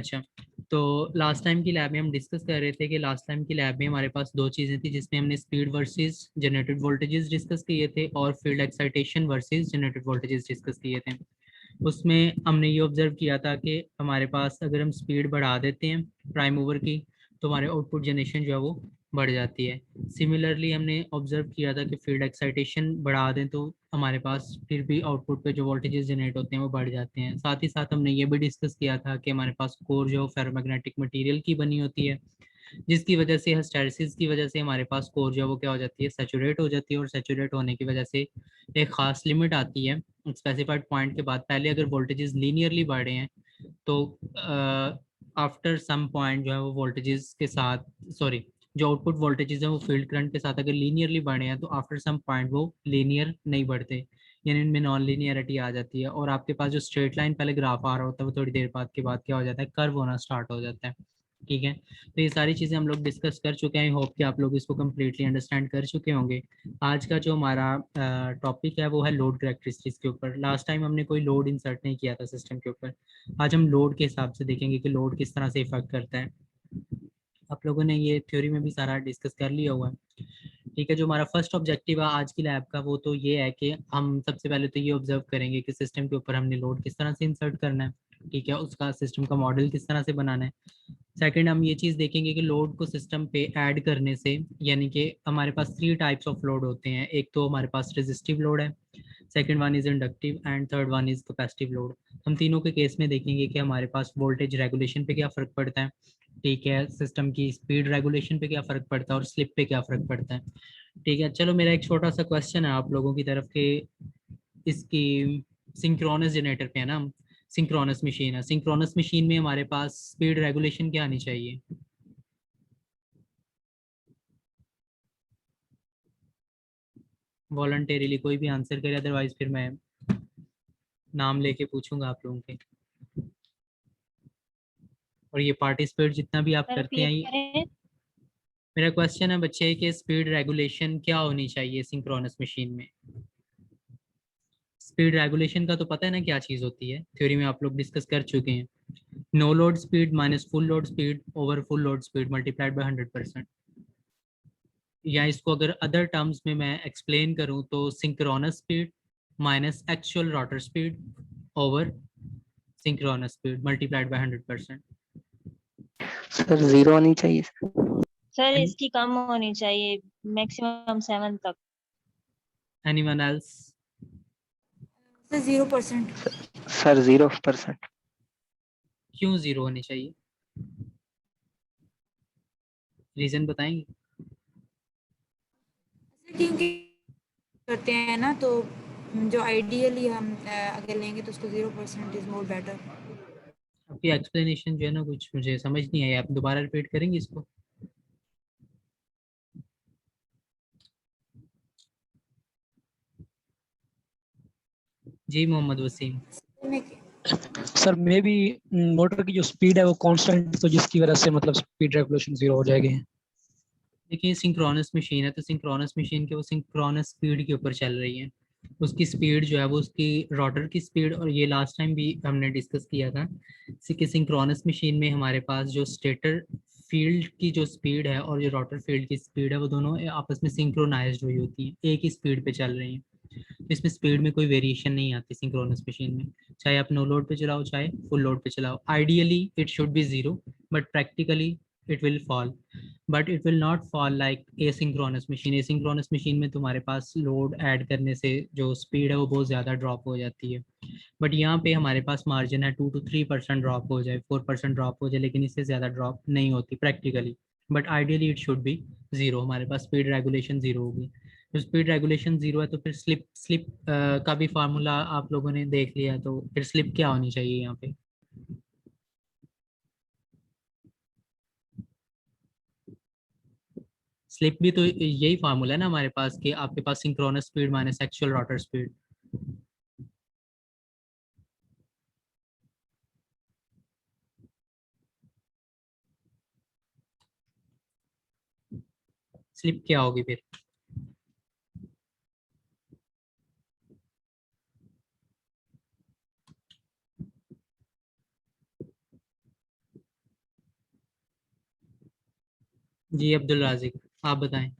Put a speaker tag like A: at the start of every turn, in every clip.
A: अच्छा, तो last time की लैब में हम डिस्कस कर रहे थे कि लास्ट टाइम की लैब में हमारे पास दो चीज़ें थी जिसमें हमने speed versus generated voltages discuss किए थे और field excitation versus generated voltages discuss किए थे। उसमें हमने ये ऑब्जर्व किया था कि हमारे पास अगर हम स्पीड बढ़ा देते हैं प्राइम मूवर की तो हमारे आउटपुट जनरेशन जो है वो बढ़ जाती है। सिमिलरली हमने ऑब्जर्व किया था कि फील्ड एक्साइटेशन बढ़ा दें तो हमारे पास फिर भी आउटपुट पे जो वोल्टेजेस जनरेट होते हैं वो बढ़ जाते हैं। साथ ही साथ हमने ये भी डिस्कस किया था कि हमारे पास कोर जो फेरोमैग्नेटिक मटेरियल की बनी होती है, जिसकी वजह से हिस्टैरिसीस की वजह से हमारे पास कोर जो है वो क्या हो जाती है, सैचुरेट हो जाती है। और सैचुरेट होने की वजह से एक खास लिमिट आती है स्पेसिफाइड पॉइंट के बाद। पहले अगर वोल्टेजेस लीनियरली बढ़े हैं तो आफ्टर सम पॉइंट जो है वो वोल्टेजेस के साथ, सॉरी, जो आउटपुट वोल्टेजेस है वो फील्ड करंट के साथ अगर लीनियरली बढ़े हैं तो आफ्टर सम पॉइंट वो लीनियर नहीं बढ़ते, यानी इनमें नॉन लीनियरिटी आ जाती है और आपके पास जो स्ट्रेट लाइन पहले ग्राफ आ रहा होता है वो थोड़ी देर बाद के बाद क्या हो जाता है, कर्व होना स्टार्ट हो जाता है। ठीक है, तो ये सारी चीज़ें हम लोग डिस्कस कर चुके हैं। आई होप कि आप लोग इसको कम्प्लीटली अंडरस्टैंड कर चुके होंगे। आज का जो हमारा टॉपिक है वो है लोड करेक्टरिस्टिक्स के ऊपर। लास्ट टाइम हमने कोई लोड इंसर्ट नहीं किया था सिस्टम के ऊपर। आज हम लोड के हिसाब से देखेंगे कि लोड किस तरह से इफेक्ट करता है। आप लोगों ने ये थ्योरी में भी सारा डिस्कस कर लिया हुआ है। ठीक है, जो हमारा फर्स्ट ऑब्जेक्टिव है आज की लैब का वो तो ये है कि हम सबसे पहले तो ये ऑब्जर्व करेंगे कि सिस्टम के ऊपर हमने लोड किस तरह से इंसर्ट करना है। ठीक है, उसका सिस्टम का मॉडल किस तरह से बनाना है। सेकंड, हम ये चीज़ देखेंगे कि लोड को सिस्टम पे ऐड करने से, यानी कि हमारे पास थ्री टाइप्स ऑफ लोड होते हैं। एक तो हमारे पास रेजिस्टिव लोड है, second one is inductive and third one is capacitive load. हम तीनों के केस में देखेंगे कि हमारे पास वोल्टेज रेगुलेशन पे क्या फ़र्क पड़ता है, ठीक है, सिस्टम की स्पीड रेगुलेशन पे क्या फ़र्क पड़ता है और स्लिप पे क्या फ़र्क पड़ता है। ठीक है, चलो मेरा एक छोटा सा क्वेश्चन है आप लोगों की तरफ के, इसकी सिंक्रोनस जनरेटर पे है ना, सिंक्रोनस मशीन है, सिंक्रोनस मशीन में हमारे पास स्पीड रेगुलेशन क्या आनी चाहिए। वॉलंटेरिली कोई भी आंसर करे, अदरवाइज फिर मैं नाम लेके पूछूंगा आप लोगों के। और ये पार्टिसिपेट जितना भी आप करते हैं
B: रिपीट करें।
A: मेरा क्वेश्चन है बच्चे कि स्पीड रेगुलेशन क्या होनी चाहिए सिंक्रोनस मशीन में। स्पीड रेगुलेशन का तो पता है ना क्या चीज़ होती है, थ्योरी में आप लोग डिस्कस कर चुके हैं। No load speed minus full load speed over full load speed multiplied by 100%। या इसको अगर अदर टर्म्स में मैं एक्सप्लेन करूं तो synchronous speed minus actual rotor speed over synchronous speed multiplied by 100%।
C: Sir 0 होनी चाहिए।
B: सर इसकी कम होनी चाहिए, मैक्सिमम 7 तक।
A: Anyone else?
D: सर 0%।
C: सर 0%।
A: क्यों जीरो होनी चाहिए, रीजन बताएंगे?
D: क्योंकि करते हैं ना तो जो आइडियली हम अगर लेंगे तो उसको 0% इज मोर बेटर।
A: आपकी एक्सप्लेनेशन जो है ना कुछ मुझे समझ नहीं आई, आप दोबारा रिपीट करेंगे इसको? जी Mohammad Wasim.
E: Sir may be motor की जो स्पीड है वो कांस्टेंट, तो जिसकी वजह से मतलब स्पीड रेगुलेशन 0 हो जाएगी।
A: देखिए सिंक्रोनस मशीन है तो सिंक्रोनस मशीन के वो सिंक्रोनस स्पीड के ऊपर चल रही है। उसकी स्पीड जो है वो उसकी रोटर की स्पीड, और ये लास्ट टाइम भी हमने डिस्कस किया था कि सिंक्रोनस मशीन में हमारे पास जो स्टेटर फील्ड की जो स्पीड है और जो रोटर फील्ड की स्पीड है वो दोनों आपस में सिंक्रोनाइज्ड हुई होती है, एक ही स्पीड पे चल रही हैं। तो इसमें स्पीड में कोई वेरिएशन नहीं आती सिंक्रोनस मशीन में, चाहे आप नो लोड पे चलाओ चाहे फुल लोड पे चलाओ। Ideally it should be zero but practically it will fall, but it will not fall like asynchronous machine. Asynchronous machine में तुम्हारे पास लोड ऐड करने से जो स्पीड है वो बहुत ज़्यादा ड्रॉप हो जाती है। बट यहाँ पे हमारे पास मार्जिन है 2 to 3% ड्रॉप हो जाए, 4% ड्रॉप हो जाए, लेकिन इससे ज़्यादा ड्रॉप नहीं होती practically. But ideally it should be zero, हमारे पास स्पीड रेगुलेशन जीरो होगी। तो स्पीड रेगुलेशन जीरो है तो फिर स्लिप स्लिप का भी फार्मूला आप लोगों ने देख लिया, तो फिर स्लिप क्या होनी चाहिए यहाँ पे। स्लिप भी तो यही फार्मूला है ना हमारे पास कि आपके पास synchronous speed minus actual rotor speed. Slip क्या होगी फिर? जी अब्दुल राजिक, आप बताएं।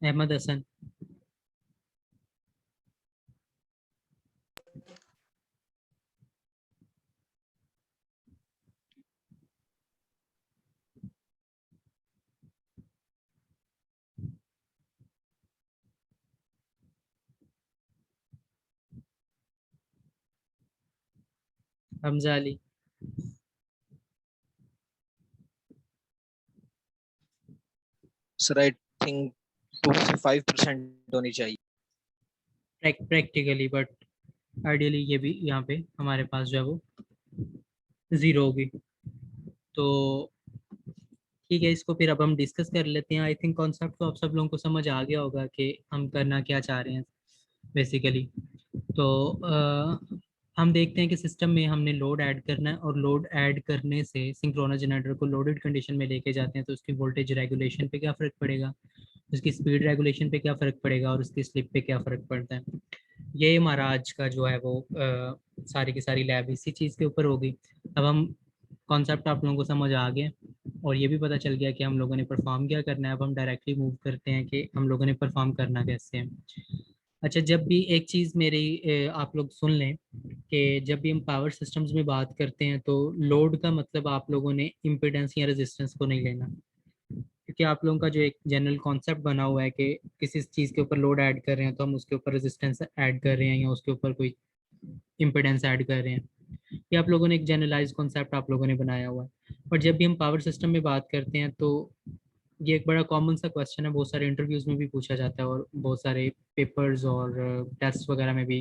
A: Ahmad Hasan. Hamza Ali.
F: Sir I think 2 से 5% होनी चाहिए।
A: प्रैक्टिकली बट आइडियली ये भी यहाँ पे हमारे पास जो है वो 0 होगी। तो ठीक है, इसको फिर अब हम डिस्कस कर लेते हैं। आई थिंक कॉन्सेप्ट तो आप सब लोगों को समझ आ गया होगा कि हम करना क्या चाह रहे हैं बेसिकली। तो हम देखते हैं कि सिस्टम में हमने लोड ऐड करना है, और लोड ऐड करने से सिंक्रोनस जनरेटर को लोडेड कंडीशन में लेके जाते हैं, तो उसकी वोल्टेज रेगुलेशन पे क्या फ़र्क पड़ेगा, उसकी स्पीड रेगुलेशन पे क्या फ़र्क पड़ेगा, और उसकी स्लिप पे क्या फ़र्क पड़ता है। ये हमारा आज का जो है वो सारी की सारी लैब इसी चीज़ के ऊपर होगी। अब हम कॉन्सेप्ट आप लोगों को समझ आ गए, और ये भी पता चल गया कि हम लोगों ने परफॉर्म क्या करना है। अब हम डायरेक्टली मूव करते हैं कि हम लोगों ने परफॉर्म करना कैसे है। अच्छा, जब भी एक चीज़ मेरी आप लोग सुन लें कि जब भी हम पावर सिस्टम्स में बात करते हैं तो लोड का मतलब आप लोगों ने इम्पिडेंस या रेजिस्टेंस को नहीं लेना, क्योंकि आप लोगों का जो एक जनरल कॉन्सेप्ट बना हुआ है कि किसी चीज़ के ऊपर लोड ऐड कर रहे हैं तो हम उसके ऊपर रेजिस्टेंस ऐड कर रहे हैं या उसके ऊपर कोई इम्पिडेंस ऐड कर रहे हैं, ये आप लोगों ने एक जनरलाइज कॉन्सेप्ट आप लोगों ने बनाया हुआ है। और जब भी हम पावर सिस्टम में बात करते हैं तो ये एक बड़ा कॉमन सा क्वेश्चन है, बहुत सारे इंटरव्यूज में भी पूछा जाता है, और बहुत सारे पेपर्स और टेस्ट वगैरह में भी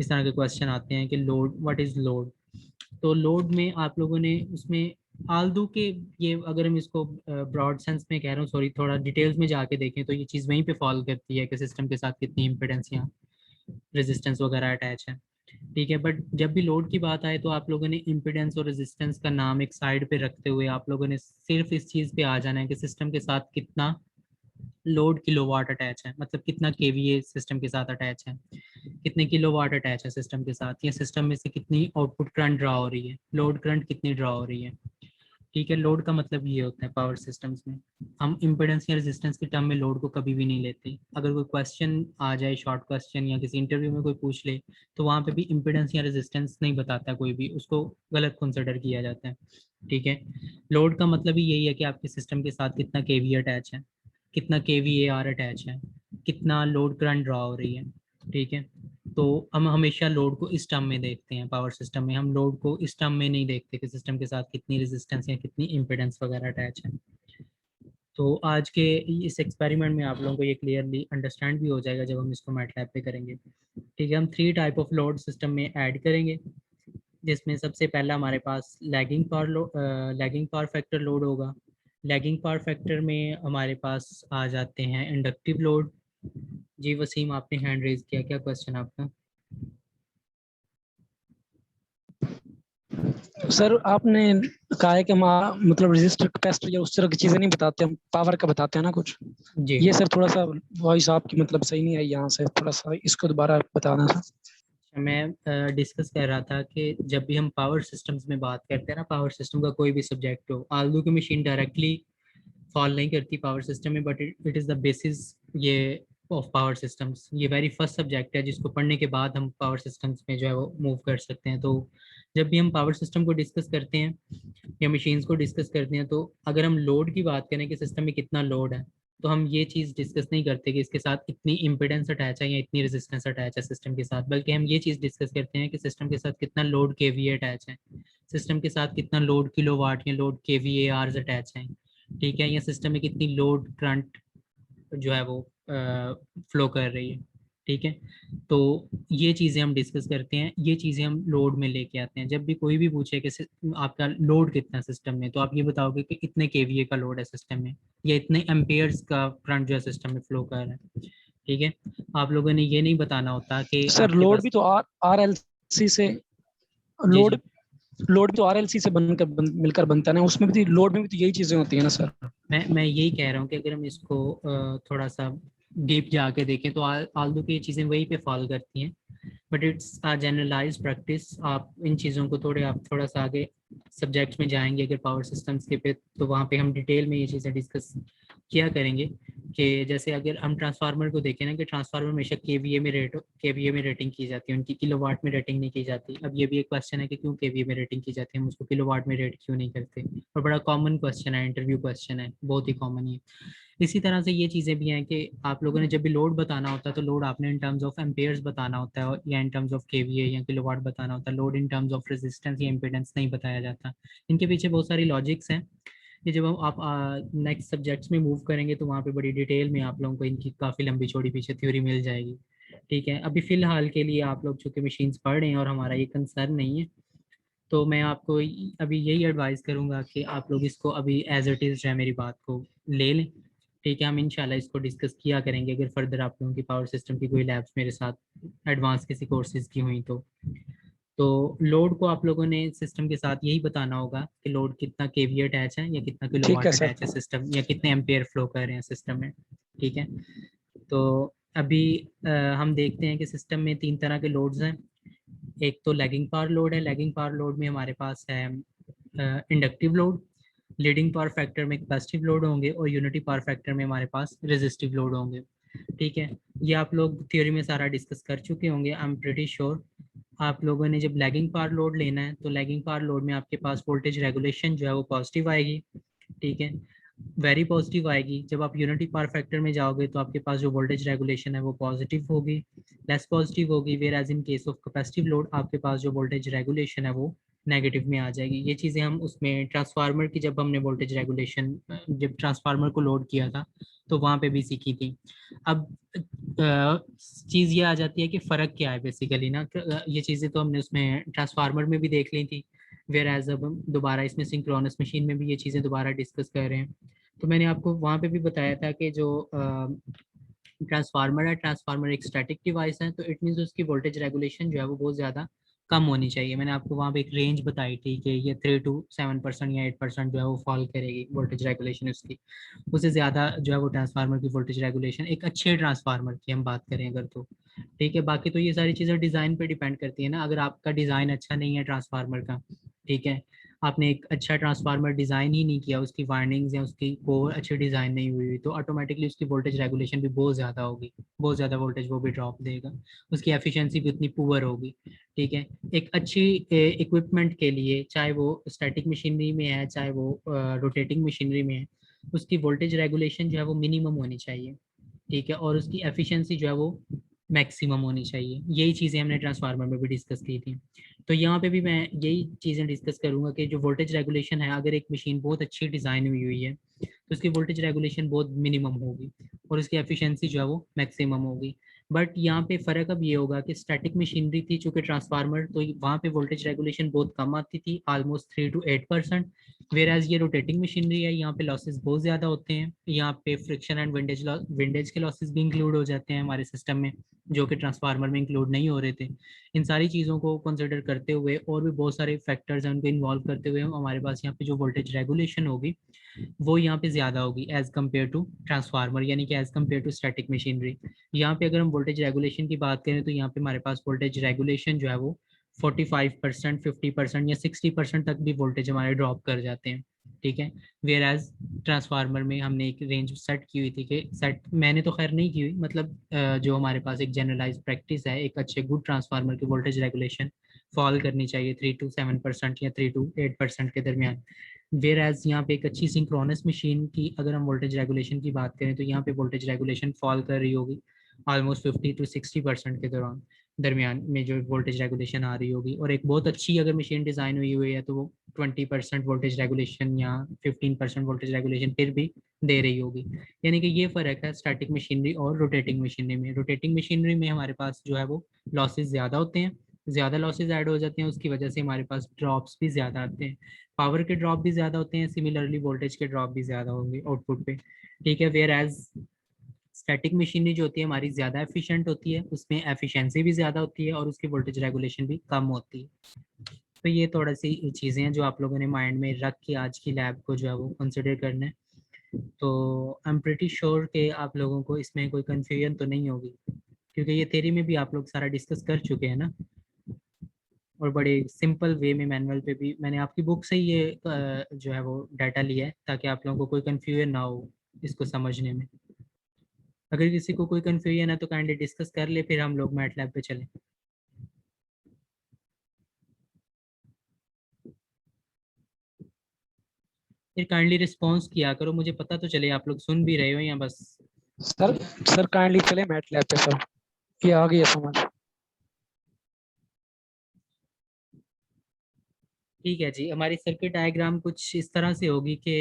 A: इस तरह के क्वेश्चन आते हैं कि लोड, व्हाट इज़ लोड। तो लोड में आप लोगों ने उसमें आल्दो के, ये अगर हम इसको ब्रॉड सेंस में कह रहा हूँ, सॉरी, थोड़ा डिटेल्स में जाके देखें तो ये चीज़ वहीं पे फॉलो करती है कि सिस्टम के साथ कितनी इम्पिडेंस या रेजिस्टेंस वगैरह अटैच है। ठीक है, बट जब भी लोड की बात आए तो आप लोगों ने इम्पिडेंस और रेजिस्टेंस का नाम एक साइड पे रखते हुए आप लोगों ने सिर्फ इस चीज़ पे आ जाना है कि सिस्टम के साथ कितना लोड किलोवाट अटैच है, मतलब कितना केवीए सिस्टम के साथ अटैच है, कितने किलोवाट अटैच है सिस्टम के साथ, या सिस्टम में से कितनी आउटपुट करंट ड्रा हो रही है, लोड करंट कितनी ड्रा हो रही है। ठीक है, लोड का मतलब ये होता है पावर सिस्टम्स में। हम इम्पिडेंस या रेजिस्टेंस के टर्म में लोड को कभी भी नहीं लेते। अगर कोई क्वेश्चन आ जाए, शॉर्ट क्वेश्चन, या किसी इंटरव्यू में कोई पूछ ले, तो वहाँ पे भी इम्पिडेंस या रेजिस्टेंस नहीं बताता कोई भी, उसको गलत कंसिडर किया जाता है। ठीक है, लोड का मतलब ही यही है कि आपके सिस्टम के साथ कितना केवी अटैच है, कितना केवीएआर अटैच है, कितना लोड करंट ड्रा हो रही है। ठीक है, तो हम हमेशा लोड को इस टर्म में देखते हैं पावर सिस्टम में, हम लोड को इस टर्म में नहीं देखते कि सिस्टम के साथ कितनी रेजिस्टेंस या कितनी इम्पिडेंस वगैरह अटैच है। तो आज के इस एक्सपेरिमेंट में आप लोगों को ये क्लियरली अंडरस्टैंड भी हो जाएगा जब हम इसको मैटलैब पे करेंगे। ठीक है, हम 3 टाइप ऑफ लोड सिस्टम में ऐड करेंगे, जिसमें सबसे पहला हमारे पास लैगिंग पावर फैक्टर लोड होगा। लैगिंग पावर फैक्टर में हमारे पास आ जाते हैं इंडक्टिव लोड। जी वसीम, आपने हैंड रेज किया, क्या क्वेश्चन आपका?
E: सर आपने कहा है कि हम मतलब रजिस्टर, कैपेसिटर या उस तरह की चीजें नहीं बताते, हम पावर का बताते हैं ना कुछ।
A: जी
E: ये सर थोड़ा सा वॉइस आपकी मतलब सही नहीं आई यहाँ से, थोड़ा सा इसको दोबारा बताना सर।
A: मैं डिस्कस कर रहा था कि जब भी हम पावर सिस्टम्स में बात करते हैं ना, पावर सिस्टम का कोई भी सब्जेक्ट हो, आलू की मशीन डायरेक्टली फॉल नहीं करती पावर सिस्टम में, but it is the basis ये ऑफ पावर सिस्टम्स। ये वेरी फर्स्ट सब्जेक्ट है जिसको पढ़ने के बाद हम पावर सिस्टम्स में जो है वो मूव कर सकते हैं। तो जब भी हम पावर सिस्टम को डिस्कस करते हैं या मशीन्स को डिस्कस करते हैं, तो अगर हम लोड की बात करें कि सिस्टम में कितना लोड है, तो हम ये चीज़ डिस्कस नहीं करते कि इसके साथ इतनी इम्पिडेंस अटैच है या इतनी रेजिस्टेंस अटैच है सिस्टम के साथ, बल्कि हम ये चीज़ डिस्कस करते हैं कि सिस्टम के साथ कितना लोड केवीए अटैच है, सिस्टम के साथ कितना लोड किलोवाट या लोड केवीए आर्स अटैच है। ठीक है, या सिस्टम में कितनी लोड करंट जो है वो फ्लो कर रही है। ठीक है, तो ये चीज़ें हम डिस्कस करते हैं, ये चीज़ें हम लोड में लेके आते हैं। जब भी कोई भी पूछे कि आपका लोड कितना सिस्टम में, तो आप ये बताओगे कि इतने केवीए का लोड है सिस्टम में, या इतने एम्पेयर्स का करंट जो है सिस्टम में फ्लो कर रहा है। ठीक है, आप लोगों ने ये नहीं बताना होता कि
E: सर
A: आपके
E: लोड
A: पास।
E: भी तो आर एल सी से
A: जी
E: लोड
A: जी
E: लोड तो आरएलसी से मिलकर बनता है ना, उसमें भी लोड में भी तो यही चीजें होती है ना सर।
A: मैं यही कह रहा हूँ कि अगर हम इसको थोड़ा सा डीप जाके देखें तो आल्दो की ये चीज़ें वहीं पे फॉलो करती हैं, but it's a generalized practice. आप इन चीज़ों को आप थोड़ा सा आगे सब्जेक्ट्स में जाएंगे अगर पावर सिस्टम्स के पे, तो वहाँ पे हम डिटेल में ये चीज़ें डिस्कस किया करेंगे कि जैसे अगर हम ट्रांसफार्मर को देखें ना कि ट्रांसफार्मर हमेशा केवीए में रेटिंग की जाती है, उनकी किलोवाट में रेटिंग नहीं की जाती। अब ये भी एक क्वेश्चन है कि क्यों केवीए में रेटिंग की जाती है, हम उसको किलोवाट में रेट क्यों नहीं करते, और बड़ा कॉमन क्वेश्चन है, इंटरव्यू क्वेश्चन है, बहुत ही कॉमन है। इसी तरह से ये चीज़ें भी हैं कि आप लोगों ने जब भी लोड बताना होता है तो लोड आपने इन टर्म्स ऑफ एम्पेयर्स बताना होता है या इन टर्म्स ऑफ केवीए या किलोवाट बताना होता है। Load in terms of resistance या इम्पीडेंस नहीं बताया जाता। इनके पीछे बहुत सारी लॉजिक्स हैं। ये जब आप नेक्स्ट सब्जेक्ट्स में मूव करेंगे तो वहाँ पे बड़ी डिटेल में आप लोगों को इनकी काफ़ी लंबी चौड़ी पीछे थ्योरी मिल जाएगी। ठीक है, अभी फ़िलहाल के लिए आप लोग चूँकि मशीन्स पढ़ रहे हैं और हमारा ये कंसर्न नहीं है, तो मैं आपको अभी यही एडवाइस करूँगा कि आप लोग इसको अभी एज इट इज़ जो है मेरी बात को ले लें। ठीक है, हम इंशाल्लाह इसको डिस्कस किया करेंगे अगर फर्दर आप लोगों की पावर सिस्टम की कोई लैब्स मेरे साथ एडवांस किसी कोर्सेज की हुई तो लोड को आप लोगों ने सिस्टम के साथ यही बताना होगा कि लोड कितना केवी अटैच है या कितना
E: ठीक
A: किलोवाट
E: है सर।
A: अटैच है सिस्टम, या कितने एम्पेयर फ्लो कर रहे हैं सिस्टम में। ठीक है, तो अभी हम देखते हैं कि सिस्टम में 3 तरह के लोड्स हैं। एक तो लैगिंग पावर लोड है। लैगिंग पावर लोड में हमारे पास है inductive load, leading power factor में कैपेसिटिव लोड होंगे, और यूनिटी पावर फैक्टर में हमारे पास रेजिस्टिव लोड होंगे। ठीक है, ये आप लोग थ्योरी में सारा डिस्कस कर चुके होंगे, आई एम प्रीटी श्योर। आप लोगों ने जब लैगिंग पावर लोड लेना है तो लैगिंग पावर लोड में आपके पास वोल्टेज रेगुलेशन जो है वो पॉजिटिव आएगी। ठीक है, वेरी पॉजिटिव आएगी। जब आप यूनिटी पावर फैक्टर में जाओगे तो आपके पास जो वोल्टेज रेगुलेशन है वो पॉजिटिव होगी, लेस पॉजिटिव होगी। Whereas in case of capacitive load आपके पास जो वोल्टेज रेगुलेशन है वो नेगेटिव में आ जाएगी। ये चीज़ें हम उसमें ट्रांसफार्मर की जब हमने वोल्टेज रेगुलेशन जब ट्रांसफार्मर को लोड किया था तो वहाँ पे भी सीखी थी। अब चीज़ ये आ जाती है कि फ़र्क क्या है बेसिकली ना, ये चीज़ें तो हमने उसमें ट्रांसफार्मर में भी देख ली थी, वेयर एज अब हम दोबारा इसमें सिंक्रोनस मशीन में भी ये चीज़ें दोबारा डिस्कस कर रहे हैं। तो मैंने आपको वहाँ पे भी बताया था कि जो ट्रांसफार्मर है, ट्रांसफार्मर एक स्टैटिक डिवाइस है, तो इट मीन्स उसकी वोल्टेज रेगुलेशन जो है वो बहुत ज़्यादा कम होनी चाहिए। मैंने आपको वहाँ पे एक रेंज बताई थी कि ये 3 to 7% या 8% जो है वो फॉल करेगी वोल्टेज रेगुलेशन उसकी। उससे ज़्यादा जो है वो ट्रांसफार्मर की वोल्टेज रेगुलेशन, एक अच्छे ट्रांसफार्मर की हम बात करें अगर तो। ठीक है, बाकी तो ये सारी चीज़ें डिज़ाइन पे डिपेंड करती है ना। अगर आपका डिज़ाइन अच्छा नहीं है ट्रांसफार्मर का, ठीक है, आपने एक अच्छा ट्रांसफार्मर डिज़ाइन ही नहीं किया, उसकी वाइंडिंग्स या उसकी कोर अच्छी डिज़ाइन नहीं हुई, तो ऑटोमेटिकली उसकी वोल्टेज रेगुलेशन भी बहुत ज़्यादा होगी, बहुत ज़्यादा वोल्टेज वो भी ड्रॉप देगा, उसकी एफिशिएंसी भी उतनी पुअर होगी। ठीक है, एक अच्छी इक्विपमेंट के लिए, चाहे वो स्टैटिक मशीनरी में है चाहे वो रोटेटिंग मशीनरी में है, उसकी वोल्टेज रेगुलेशन जो है वो मिनिमम होनी चाहिए। ठीक है, और उसकी एफिशिएंसी जो है वो मैक्सिमम होनी चाहिए। यही चीज़ें हमने ट्रांसफार्मर में भी डिस्कस की थी। तो यहाँ पे भी मैं यही चीज़ें डिस्कस करूँगा कि जो वोल्टेज रेगुलेशन है, अगर एक मशीन बहुत अच्छी डिज़ाइन हुई है तो उसकी वोल्टेज रेगुलेशन बहुत मिनिमम होगी और उसकी एफिशिएंसी जो है वो मैक्सिमम होगी। बट यहाँ पे फ़र्क अब ये होगा कि स्टैटिक मशीनरी थी चूँकि ट्रांसफार्मर, तो वहाँ पे वोल्टेज रेगुलेशन बहुत कम आती थी, ऑलमोस्ट 3 to 8%। वेयर एज ये रोटेटिंग मशीनरी है, यहाँ पे लॉसेस बहुत ज़्यादा होते हैं। यहाँ पे फ्रिक्शन एंड विंडेज के लॉसेस भी इंक्लूड हो जाते हैं हमारे सिस्टम में, जो कि ट्रांसफार्मर में इंक्लूड नहीं हो रहे थे। इन सारी चीज़ों को कंसिडर करते हुए और भी बहुत सारे फैक्टर्स हैं उनको इन्वॉल्व करते हुए हमारे पास यहाँ पे जो वोल्टेज रेगुलेशन होगी वो यहाँ पे ज़्यादा होगी एज़ कम्पेयर टू ट्रांसफार्मर, यानी कि as compare to static machinery. यहाँ पे अगर हम वोल्टेज रेगुलेशन की बात करें तो यहाँ पे हमारे पास वोल्टेज रेगुलेशन जो है वो 45%, 50% या 60% तक भी वोल्टेज हमारे ड्रॉप कर जाते हैं। ठीक है, वेयर एज ट्रांसफार्मर में हमने एक रेंज सेट की हुई थी कि सेट मैंने तो खैर नहीं की हुई, मतलब जो हमारे पास एक जनरलाइज प्रैक्टिस है, एक अच्छे गुड ट्रांसफार्मर की वोल्टेज रेगुलेशन फॉल करनी चाहिए 3 to 7% या 3 to 8% के दरमियान। वेयर एज यहाँ पे एक अच्छी सिंक्रोनस मशीन की अगर हम वोल्टेज रेगुलेशन की बात करें तो यहाँ पे वोल्टेज रेगुलेशन फॉल कर रही होगी ऑलमोस्ट 50 to 60% के दरमियान में जो वोल्टेज रेगुलेशन आ रही होगी। और एक बहुत अच्छी अगर मशीन डिज़ाइन हुई है तो वो 20% वोल्टेज रेगुलेशन या 15% वोल्टेज रेगुलेशन फिर भी दे रही होगी। यानी कि ये फ़र्क है स्टैटिक मशीनरी और रोटेटिंग मशीनरी में। रोटेटिंग मशीनरी में हमारे पास जो है वो लॉसेज ज़्यादा होते हैं, ज़्यादा लॉसेज ऐड हो जाते हैं, उसकी वजह से हमारे पास ड्रॉप्स भी ज़्यादा आते हैं, पावर के ड्रॉप भी ज़्यादा होते हैं, सिमिलरली वोल्टेज के ड्रॉप भी ज़्यादा होंगे आउटपुट पे। ठीक है, वेयर एज स्टैटिक मशीनरी जो होती है हमारी ज़्यादा एफिशिएंट होती है, उसमें एफिशिएंसी भी ज़्यादा होती है और उसकी वोल्टेज रेगुलेशन भी कम होती है। तो ये थोड़ा सी चीज़ें हैं जो आप लोगों ने माइंड में रख के आज की लैब को जो है वो कंसिडर करना है। तो आई एम प्रिटी श्योर कि आप लोगों को इसमें कोई कन्फ्यूजन तो नहीं होगी, क्योंकि ये थ्योरी में भी आप लोग सारा डिस्कस कर चुके हैं ना, और बड़े सिंपल वे में मैनुअल पे भी मैंने आपकी बुक से ही ये जो है वो डाटा लिया है, ताकि आप लोगों को कोई कन्फ्यूजन ना हो इसको समझने में। अगर किसी को कोई कन्फ्यूजन है तो काइंडली डिस्कस कर ले, फिर हम लोग मैटलैब पे चलें। फिर काइंडली रिस्पॉन्स किया करो, मुझे पता तो चले आप लोग सुन भी रहे हो या बस।
E: सर काइंडली चले मैटलैब पे सर, ये आ गई है समझ।
A: ठीक है जी, हमारी सर्किट डायग्राम कुछ इस तरह से होगी कि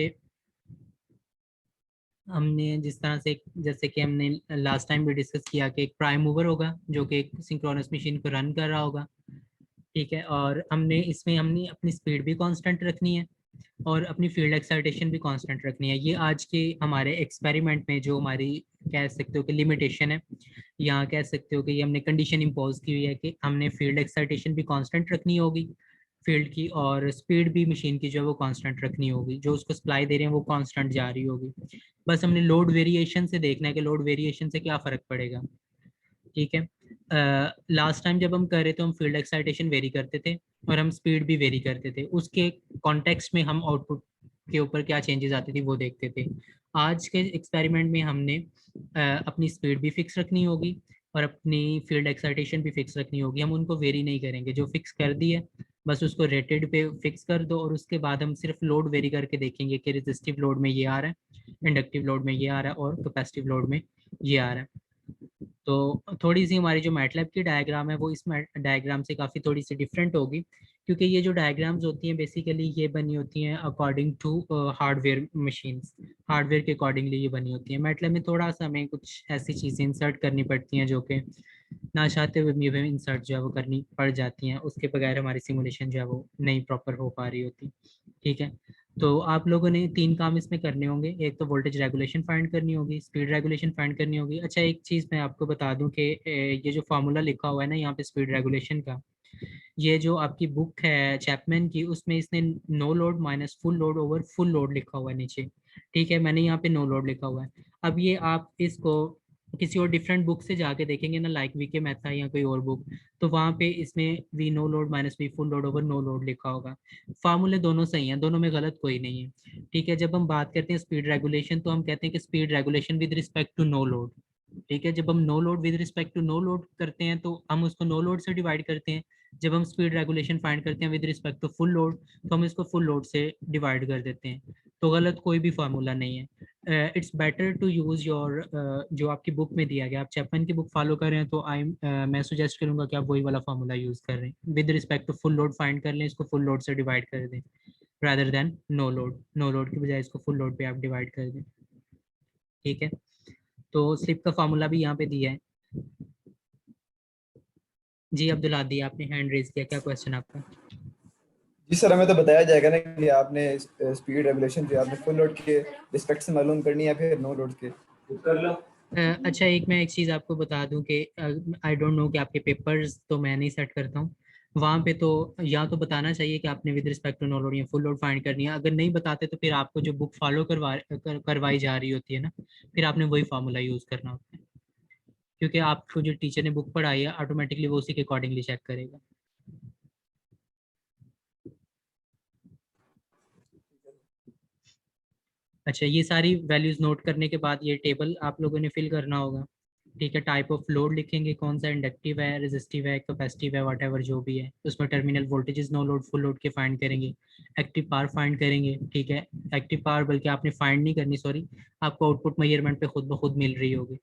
A: हमने जिस तरह से, जैसे कि हमने लास्ट टाइम भी डिस्कस किया कि एक प्राइम मूवर होगा जो कि एक सिंक्रोनस मशीन को रन कर रहा होगा, ठीक है, और हमने अपनी स्पीड भी कांस्टेंट रखनी है और अपनी फील्ड एक्साइटेशन भी कांस्टेंट रखनी है। ये आज के हमारे एक्सपेरिमेंट में जो हमारी कह सकते हो कि लिमिटेशन है, यहाँ कह सकते हो कि ये हमने कंडीशन इम्पोज की हुई है कि हमने फील्ड एक्साइटेशन भी कांस्टेंट रखनी होगी फील्ड की, और स्पीड भी मशीन की जो है वो कांस्टेंट रखनी होगी, जो उसको सप्लाई दे रहे हैं वो कांस्टेंट जा रही होगी। बस हमने लोड वेरिएशन से देखना है कि लोड वेरिएशन से क्या फ़र्क पड़ेगा, ठीक है। लास्ट टाइम जब हम कर रहे थे हम फील्ड एक्साइटेशन वेरी करते थे और हम स्पीड भी वेरी करते थे, उसके कॉन्टेक्स्ट में हम आउटपुट के ऊपर क्या चेंजेस आती थी वो देखते थे। आज के एक्सपेरिमेंट में हमने अपनी स्पीड भी फिक्स रखनी होगी और अपनी फील्ड एक्साइटेशन भी फिक्स रखनी होगी। हम उनको वेरी नहीं करेंगे, जो फिक्स कर दी है बस उसको रेटेड पे फिक्स कर दो, और उसके बाद हम सिर्फ लोड वेरी करके देखेंगे कि रेजिस्टिव लोड में ये आ रहा है, इंडक्टिव लोड में ये आ रहा है और कैपेसिटिव लोड में ये आ रहा है। तो थोड़ी सी हमारी जो मैटलैब की डायग्राम है वो इस डायग्राम से काफ़ी थोड़ी सी डिफरेंट होगी, क्योंकि ये जो डायग्राम्स होती हैं बेसिकली ये बनी होती हैं according to hardware machines, hardware के अकॉर्डिंगली ये बनी होती है। मैटलैब में थोड़ा सा हमें कुछ ऐसी चीज़ें इंसर्ट करनी पड़ती हैं जो कि ना चाहते हुए भी हमें इंसर्ट जो है वो करनी पड़ जाती हैं, उसके बगैर हमारी सिमुलेशन जो है वो नहीं प्रॉपर हो पा रही होती, ठीक है। तो आप लोगों ने 3 काम इसमें करने होंगे, एक तो वोल्टेज रेगुलेशन फाइंड करनी होगी, स्पीड रेगुलेशन फाइंड करनी होगी। अच्छा, एक चीज़ मैं आपको बता दूं कि ये जो फार्मूला लिखा हुआ है ना यहाँ पे स्पीड रेगुलेशन का, ये जो आपकी बुक है चैपमैन की उसमें इसने no load minus full load over full load लिखा हुआ है नीचे, ठीक है, मैंने यहाँ पे नो लोड लिखा हुआ है। अब ये आप इसको किसी और डिफरेंट बुक से जाके देखेंगे ना, लाइक वी के मैथ या कोई और बुक, तो वहाँ पे इसमें V no load minus V full load over no load लिखा होगा। फार्मूले दोनों सही हैं, दोनों में गलत कोई नहीं है, ठीक है। जब हम बात करते हैं स्पीड रेगुलेशन तो हम कहते हैं कि speed regulation with respect to no load, ठीक है। जब हम no load with respect to no load करते हैं तो हम उसको नो लोड से डिवाइड करते हैं। जब हम स्पीड रेगुलेशन फाइंड करते हैं with respect to full load तो हम इसको फुल लोड से डिवाइड कर देते हैं। तो गलत कोई भी फार्मूला नहीं है। It's better to use your जो आपकी बुक में दिया गया, आप चैपमैन की बुक फॉलो कर रहे हैं तो मैं सुजेस्ट करूंगा कि आप वही वाला फार्मूला यूज़ कर रहे हैं, with respect to full load find कर लें, इसको फुल लोड से डिवाइड कर दें rather than नो लोड की बजाय इसको फुल लोड पे आप डिवाइड कर दें, ठीक है। तो स्लिप का फार्मूला भी यहाँ पे दिया है। जी अब्दुल आदि, आपने हैंड रेज किया, क्या क्वेश्चन आपका?
G: जी सर, हमें तो बताया जाएगा ना कि आपने स्पीड रेगुलेशन जो आपने फुल लोड के रिस्पेक्ट से मालूम करनी है या फिर नो लोड के कर लो।
A: अच्छा, मैं एक चीज़ आपको बता दूं कि आई डोंट नो कि आपके पेपर्स तो मैं नहीं सेट करता हूँ वहाँ पे, तो या तो बताना चाहिए कि आपने with respect to no load या फुल लोड फाइंड करनी है। अगर नहीं बताते तो फिर आपको जो बुक फॉलो करवाई जा रही होती है ना, फिर आपने वही फार्मूला यूज़ करना होता है, क्योंकि आपको जो टीचर ने बुक पढ़ाई है ऑटोमेटिकली वो उसी के अकॉर्डिंगली चेक करेगा। अच्छा, ये सारी वैल्यूज नोट करने के बाद ये टेबल आप लोगों ने फिल करना होगा, ठीक है। टाइप ऑफ लोड लिखेंगे, कौन सा इंडक्टिव है, रेजिस्टिव है, कैपेसिटिव है, व्हाटएवर जो भी है। उसमें terminal voltages no load full load के फाइंड करेंगे, एक्टिव पावर फाइंड करेंगे, ठीक है। एक्टिव पावर बल्कि आपने फाइंड नहीं करनी, सॉरी, आपको आउटपुट मेजरमेंट पे खुद ब खुद मिल रही होगी,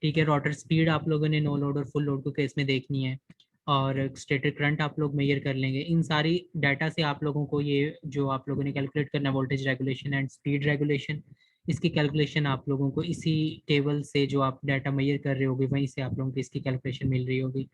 A: ठीक है। रोटर स्पीड आप लोगों ने नो लोड और फुल लोड को केस में देखनी है, और स्टेटर करंट आप लोग मेजर कर लेंगे। इन सारी डाटा से आप लोगों को ये जो आप लोगों ने कैलकुलेट करना है voltage regulation and speed regulation, इसकी कैलकुलेशन आप लोगों को इसी टेबल से जो आप डाटा मेजर कर रहे होगे वहीं से आप लोगों को इसकी कैलकुलेशन मिल रही होगी।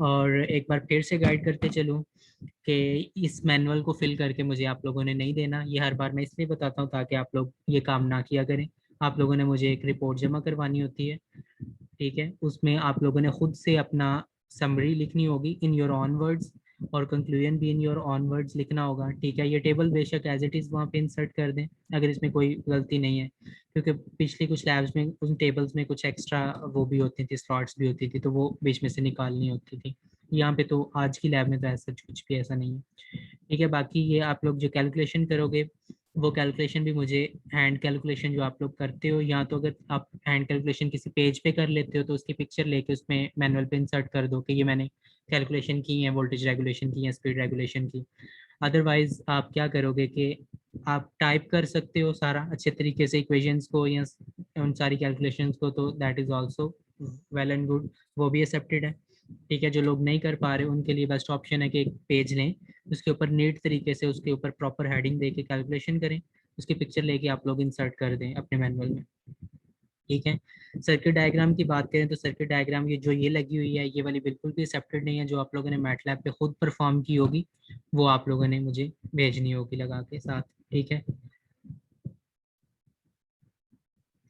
A: और एक बार फिर से गाइड करते चलूँ कि इस मैनुअल को फिल करके मुझे आप लोगों ने नहीं देना, ये हर बार मैं इसलिए बताता हूँ ताकि आप लोग ये काम ना किया करें। आप लोगों ने मुझे एक रिपोर्ट जमा करवानी होती है, ठीक है, उसमें आप लोगों ने खुद से अपना समरी लिखनी होगी इन योर ऑन वर्ड्स, और कंक्लूजन भी इन योर ऑन वर्ड्स लिखना होगा, ठीक है। ये टेबल बेशक एज इट इज़ वहाँ पे इंसर्ट कर दें अगर इसमें कोई गलती नहीं है, क्योंकि पिछली कुछ लैब्स में उन टेबल्स में कुछ एक्स्ट्रा वो भी होती थी, स्लॉट्स भी होती थी, तो वो बीच में से निकालनी होती थी। यहाँ पे तो आज की लैब में तो ऐसा कुछ भी ऐसा नहीं है, ठीक है। बाकी ये आप लोग जो कैलकुलेशन करोगे वो कैलकुलेशन भी मुझे, हैंड कैलकुलेशन जो आप लोग करते हो, या तो अगर आप हैंड कैलकुलेशन किसी पेज पे कर लेते हो तो उसकी पिक्चर लेके उसमें मैनुअल पे इंसर्ट कर दो कि ये मैंने कैलकुलेशन की है, वोल्टेज रेगुलेशन की है, स्पीड रेगुलेशन की। अदरवाइज आप क्या करोगे कि आप टाइप कर सकते हो सारा अच्छे तरीके से इक्वेशंस को या उन सारी कैलकुलेशंस को, तो that is also well and good, वो भी एक्सेप्टेड है, ठीक है। जो लोग नहीं कर पा रहे उनके लिए बेस्ट ऑप्शन है कि एक पेज लें, उसके ऊपर नीट तरीके से उसके ऊपर प्रॉपर हेडिंग दे के कैलकुलेशन करें, उसकी पिक्चर लेके आप लोग इंसर्ट कर दें अपने मैनुअल में, ठीक है। सर्किट डायग्राम की बात करें तो सर्किट डायग्राम ये जो ये लगी हुई है ये वाली बिल्कुल भी एक्सेप्टेड नहीं है, जो आप लोगों ने मैटलैब पे खुद परफॉर्म की होगी वो आप लोगों ने मुझे भेजनी होगी लगा के साथ, ठीक है।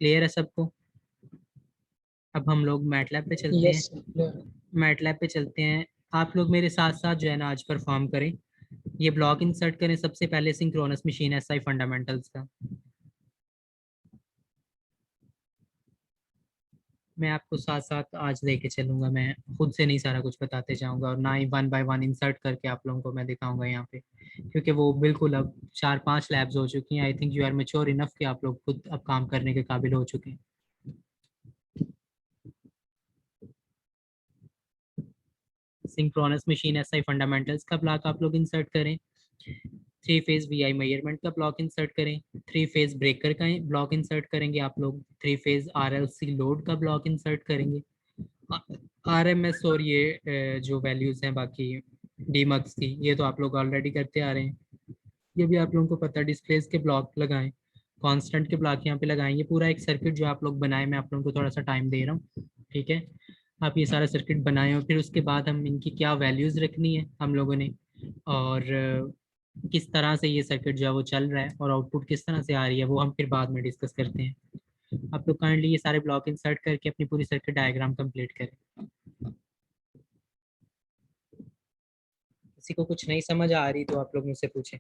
A: क्लियर है सबको? अब हम लोग मैटलैब पे चलते हैं।
E: Yes sir.
A: मैटलैब पे चलते हैं, आप लोग मेरे साथ साथ जो है ना आज परफॉर्म करें, ये ब्लॉक इंसर्ट करें सबसे पहले सिंक्रोनस मशीन एसआई फंडामेंटल्स का। मैं आपको साथ साथ आज लेके चलूंगा, मैं खुद से नहीं सारा कुछ बताते जाऊंगा और ना ही वन बाय वन इंसर्ट करके आप लोगों को मैं दिखाऊंगा यहाँ पे, क्योंकि वो बिल्कुल अब 4-5 लैब्स हो चुकी हैं। I think you are mature enough कि आप लोग खुद अब काम करने के काबिल हो चुके हैं। सिंक्रोनस मशीन एसआई फंडामेंटल्स का ब्लॉक आप लोग इंसर्ट करें, 3 फेज वी आई मेजरमेंट का ब्लॉक इंसर्ट करें, 3 फेज ब्रेकर का ब्लॉक इंसर्ट करेंगे आप लोग, 3 फेज आरएलसी लोड का ब्लॉक इंसर्ट करेंगे, आरएमएस और ये जो वैल्यूज हैं बाकी डीमक्स की, ये तो आप लोग ऑलरेडी करते आ रहे हैं, ये भी आप लोगों को पता है। डिस्प्लेस के ब्लॉक लगाएं, कांस्टेंट के ब्लॉक यहाँ पे लगाएं, ये पूरा एक सर्किट जो आप लोग बनाए, मैं आप लोगों को थोड़ा सा टाइम दे रहा हूँ, ठीक है। आप ये सारा सर्किट बनाए और फिर उसके बाद हम इनकी क्या वैल्यूज रखनी है हम लोगों ने, और किस तरह से ये सर्किट जो है वो चल रहा है और आउटपुट किस तरह से आ रही है वो हम फिर बाद में डिस्कस करते हैं। आप लोग काइंडली ये सारे ब्लॉक इंसर्ट करके अपनी पूरी सर्किट डायग्राम कंप्लीट करें। किसी को कुछ नहीं समझ आ रही तो आप लोग मुझसे पूछें।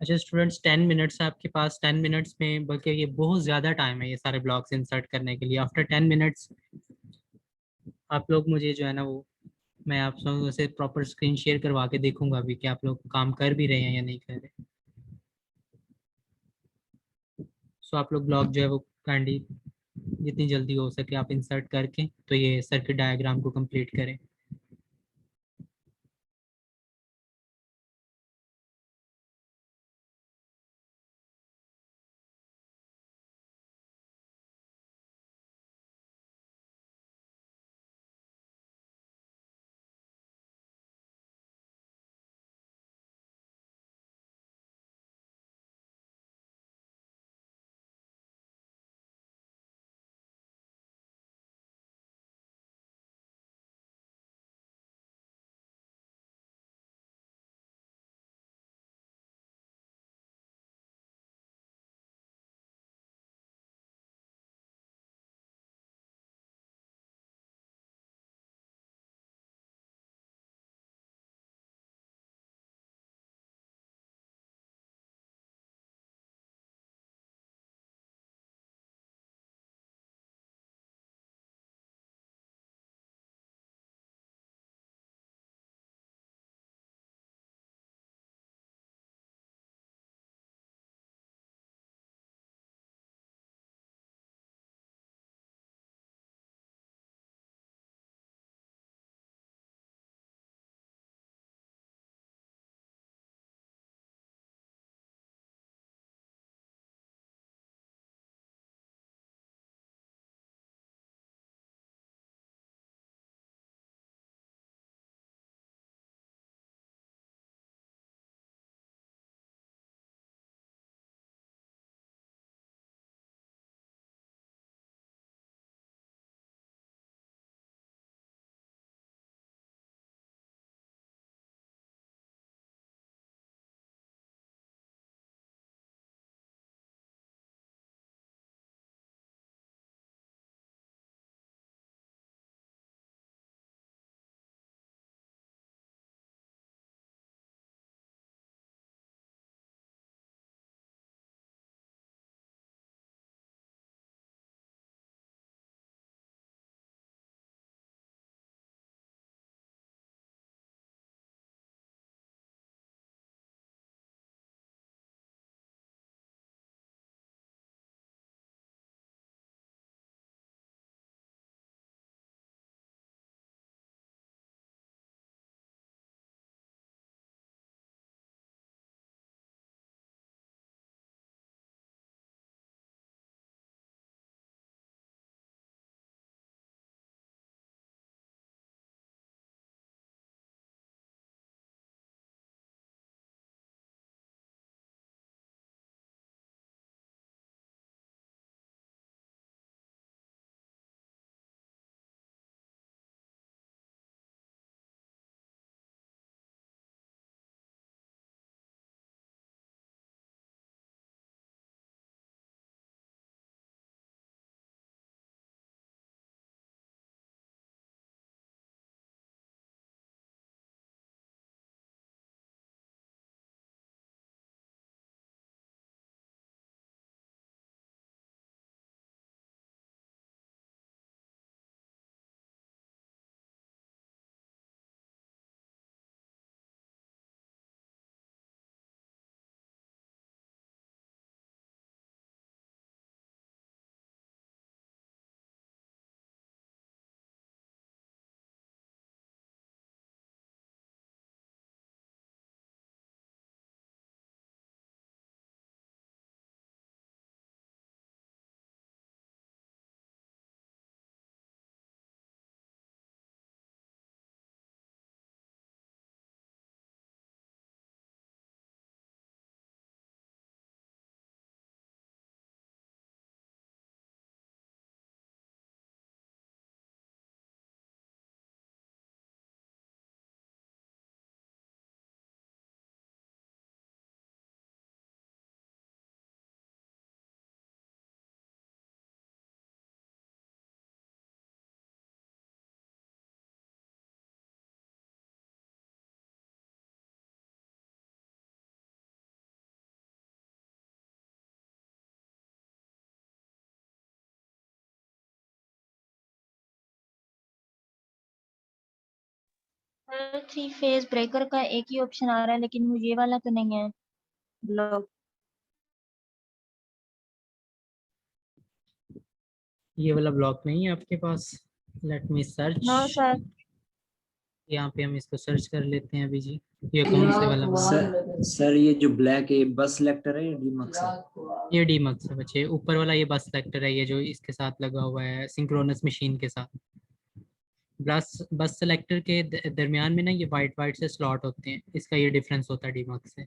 A: अच्छा स्टूडेंट्स, 10 मिनट्स है आपके पास, 10 मिनट्स में, बल्कि ये बहुत ज़्यादा टाइम है ये सारे ब्लॉक्स इंसर्ट करने के लिए। आफ्टर 10 मिनट्स आप लोग मुझे जो है ना वो, मैं आप लोगों से प्रॉपर स्क्रीन शेयर करवा के देखूंगा अभी कि आप लोग काम कर भी रहे हैं या नहीं कर रहे। सो आप लोग ब्लॉक जो है वो काइंडली जितनी जल्दी हो सके आप इंसर्ट करके तो ये सर्किट डायग्राम को कंप्लीट करें।
B: सर 3 फेज ब्रेकर का एक ही ऑप्शन आ रहा है, लेकिन मुझे ये वाला तो नहीं है ब्लॉक।
A: ये वाला ब्लॉक नहीं है आपके पास? Let me search.
B: No sir.
A: यहाँ पे हम इसको सर्च कर लेते हैं अभी जी। ये कौन से वाला
H: सर ये जो ब्लैक है ये बस सेलेक्टर है या डीमक्स है?
A: ये डीमक्स है बच्चे। ऊपर वाला ये बस सेलेक्टर है, ये जो इसके साथ लगा हुआ है सिंक्रोनस मशीन के साथ। बस सेलेक्टर के दरमियान में ना ये वाइट वाइट से स्लॉट होते हैं, इसका ये डिफरेंस होता है डीमक्स से।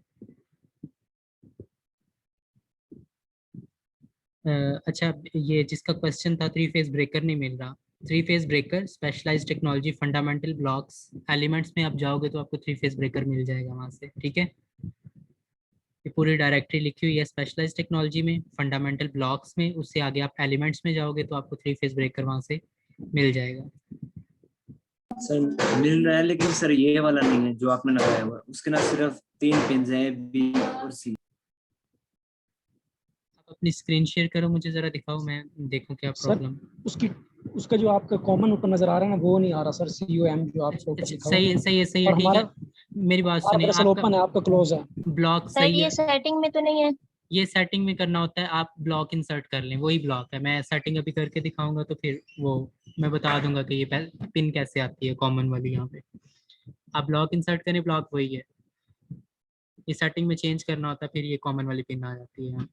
A: अच्छा, ये जिसका क्वेश्चन था 3 फेज ब्रेकर नहीं मिल रहा। 3 phase breaker specialized technology fundamental blocks elements में आप जाओगे तो आपको 3 फेज ब्रेकर मिल जाएगा वहां से, ठीक है। ये पूरी डायरेक्टरी लिखी हुई है स्पेशलाइज्ड टेक्नोलॉजी में, फंडामेंटल ब्लॉक्स में, उससे आगे आप एलिमेंट्स में जाओगे तो आपको 3 फेज ब्रेकर वहां से मिल जाएगा।
H: सर मिल रहा है, लेकिन सर ये वाला नहीं है जो आपने लगाया हुआ है, उसके ना सिर्फ 3 पिन हैं, बी और सी।
A: आप अपनी स्क्रीन शेयर करो, मुझे जरा दिखाओ, मैं देखूं क्या प्रॉब्लम।
E: उसका जो आपका कॉमन ऊपर नजर आ रहा है ना वो नहीं आ रहा सर, COM जो आपको ऊपर लिखा हुआ
A: सही है, सही है, सही है,
E: और
A: ठीक है।
E: हमारा
A: मेरी बात सुनिए,
E: दरअसल ओपन है, आपका क्लोज है।
A: ब्लॉक
B: सर
A: सही
B: ये
A: है।
B: सेटिंग में तो नहीं है?
A: ये सेटिंग में करना होता है, आप ब्लॉक इंसर्ट कर लें, वही ब्लॉक है। मैं सेटिंग अभी करके दिखाऊंगा तो फिर वो मैं बता दूंगा कि ये पिन कैसे आती है कॉमन वाली। यहाँ पे आप ब्लॉक इंसर्ट करें, ब्लॉक वही है। ये सेटिंग में चेंज करना होता है, फिर ये कॉमन वाली पिन आ जाती है यहाँ।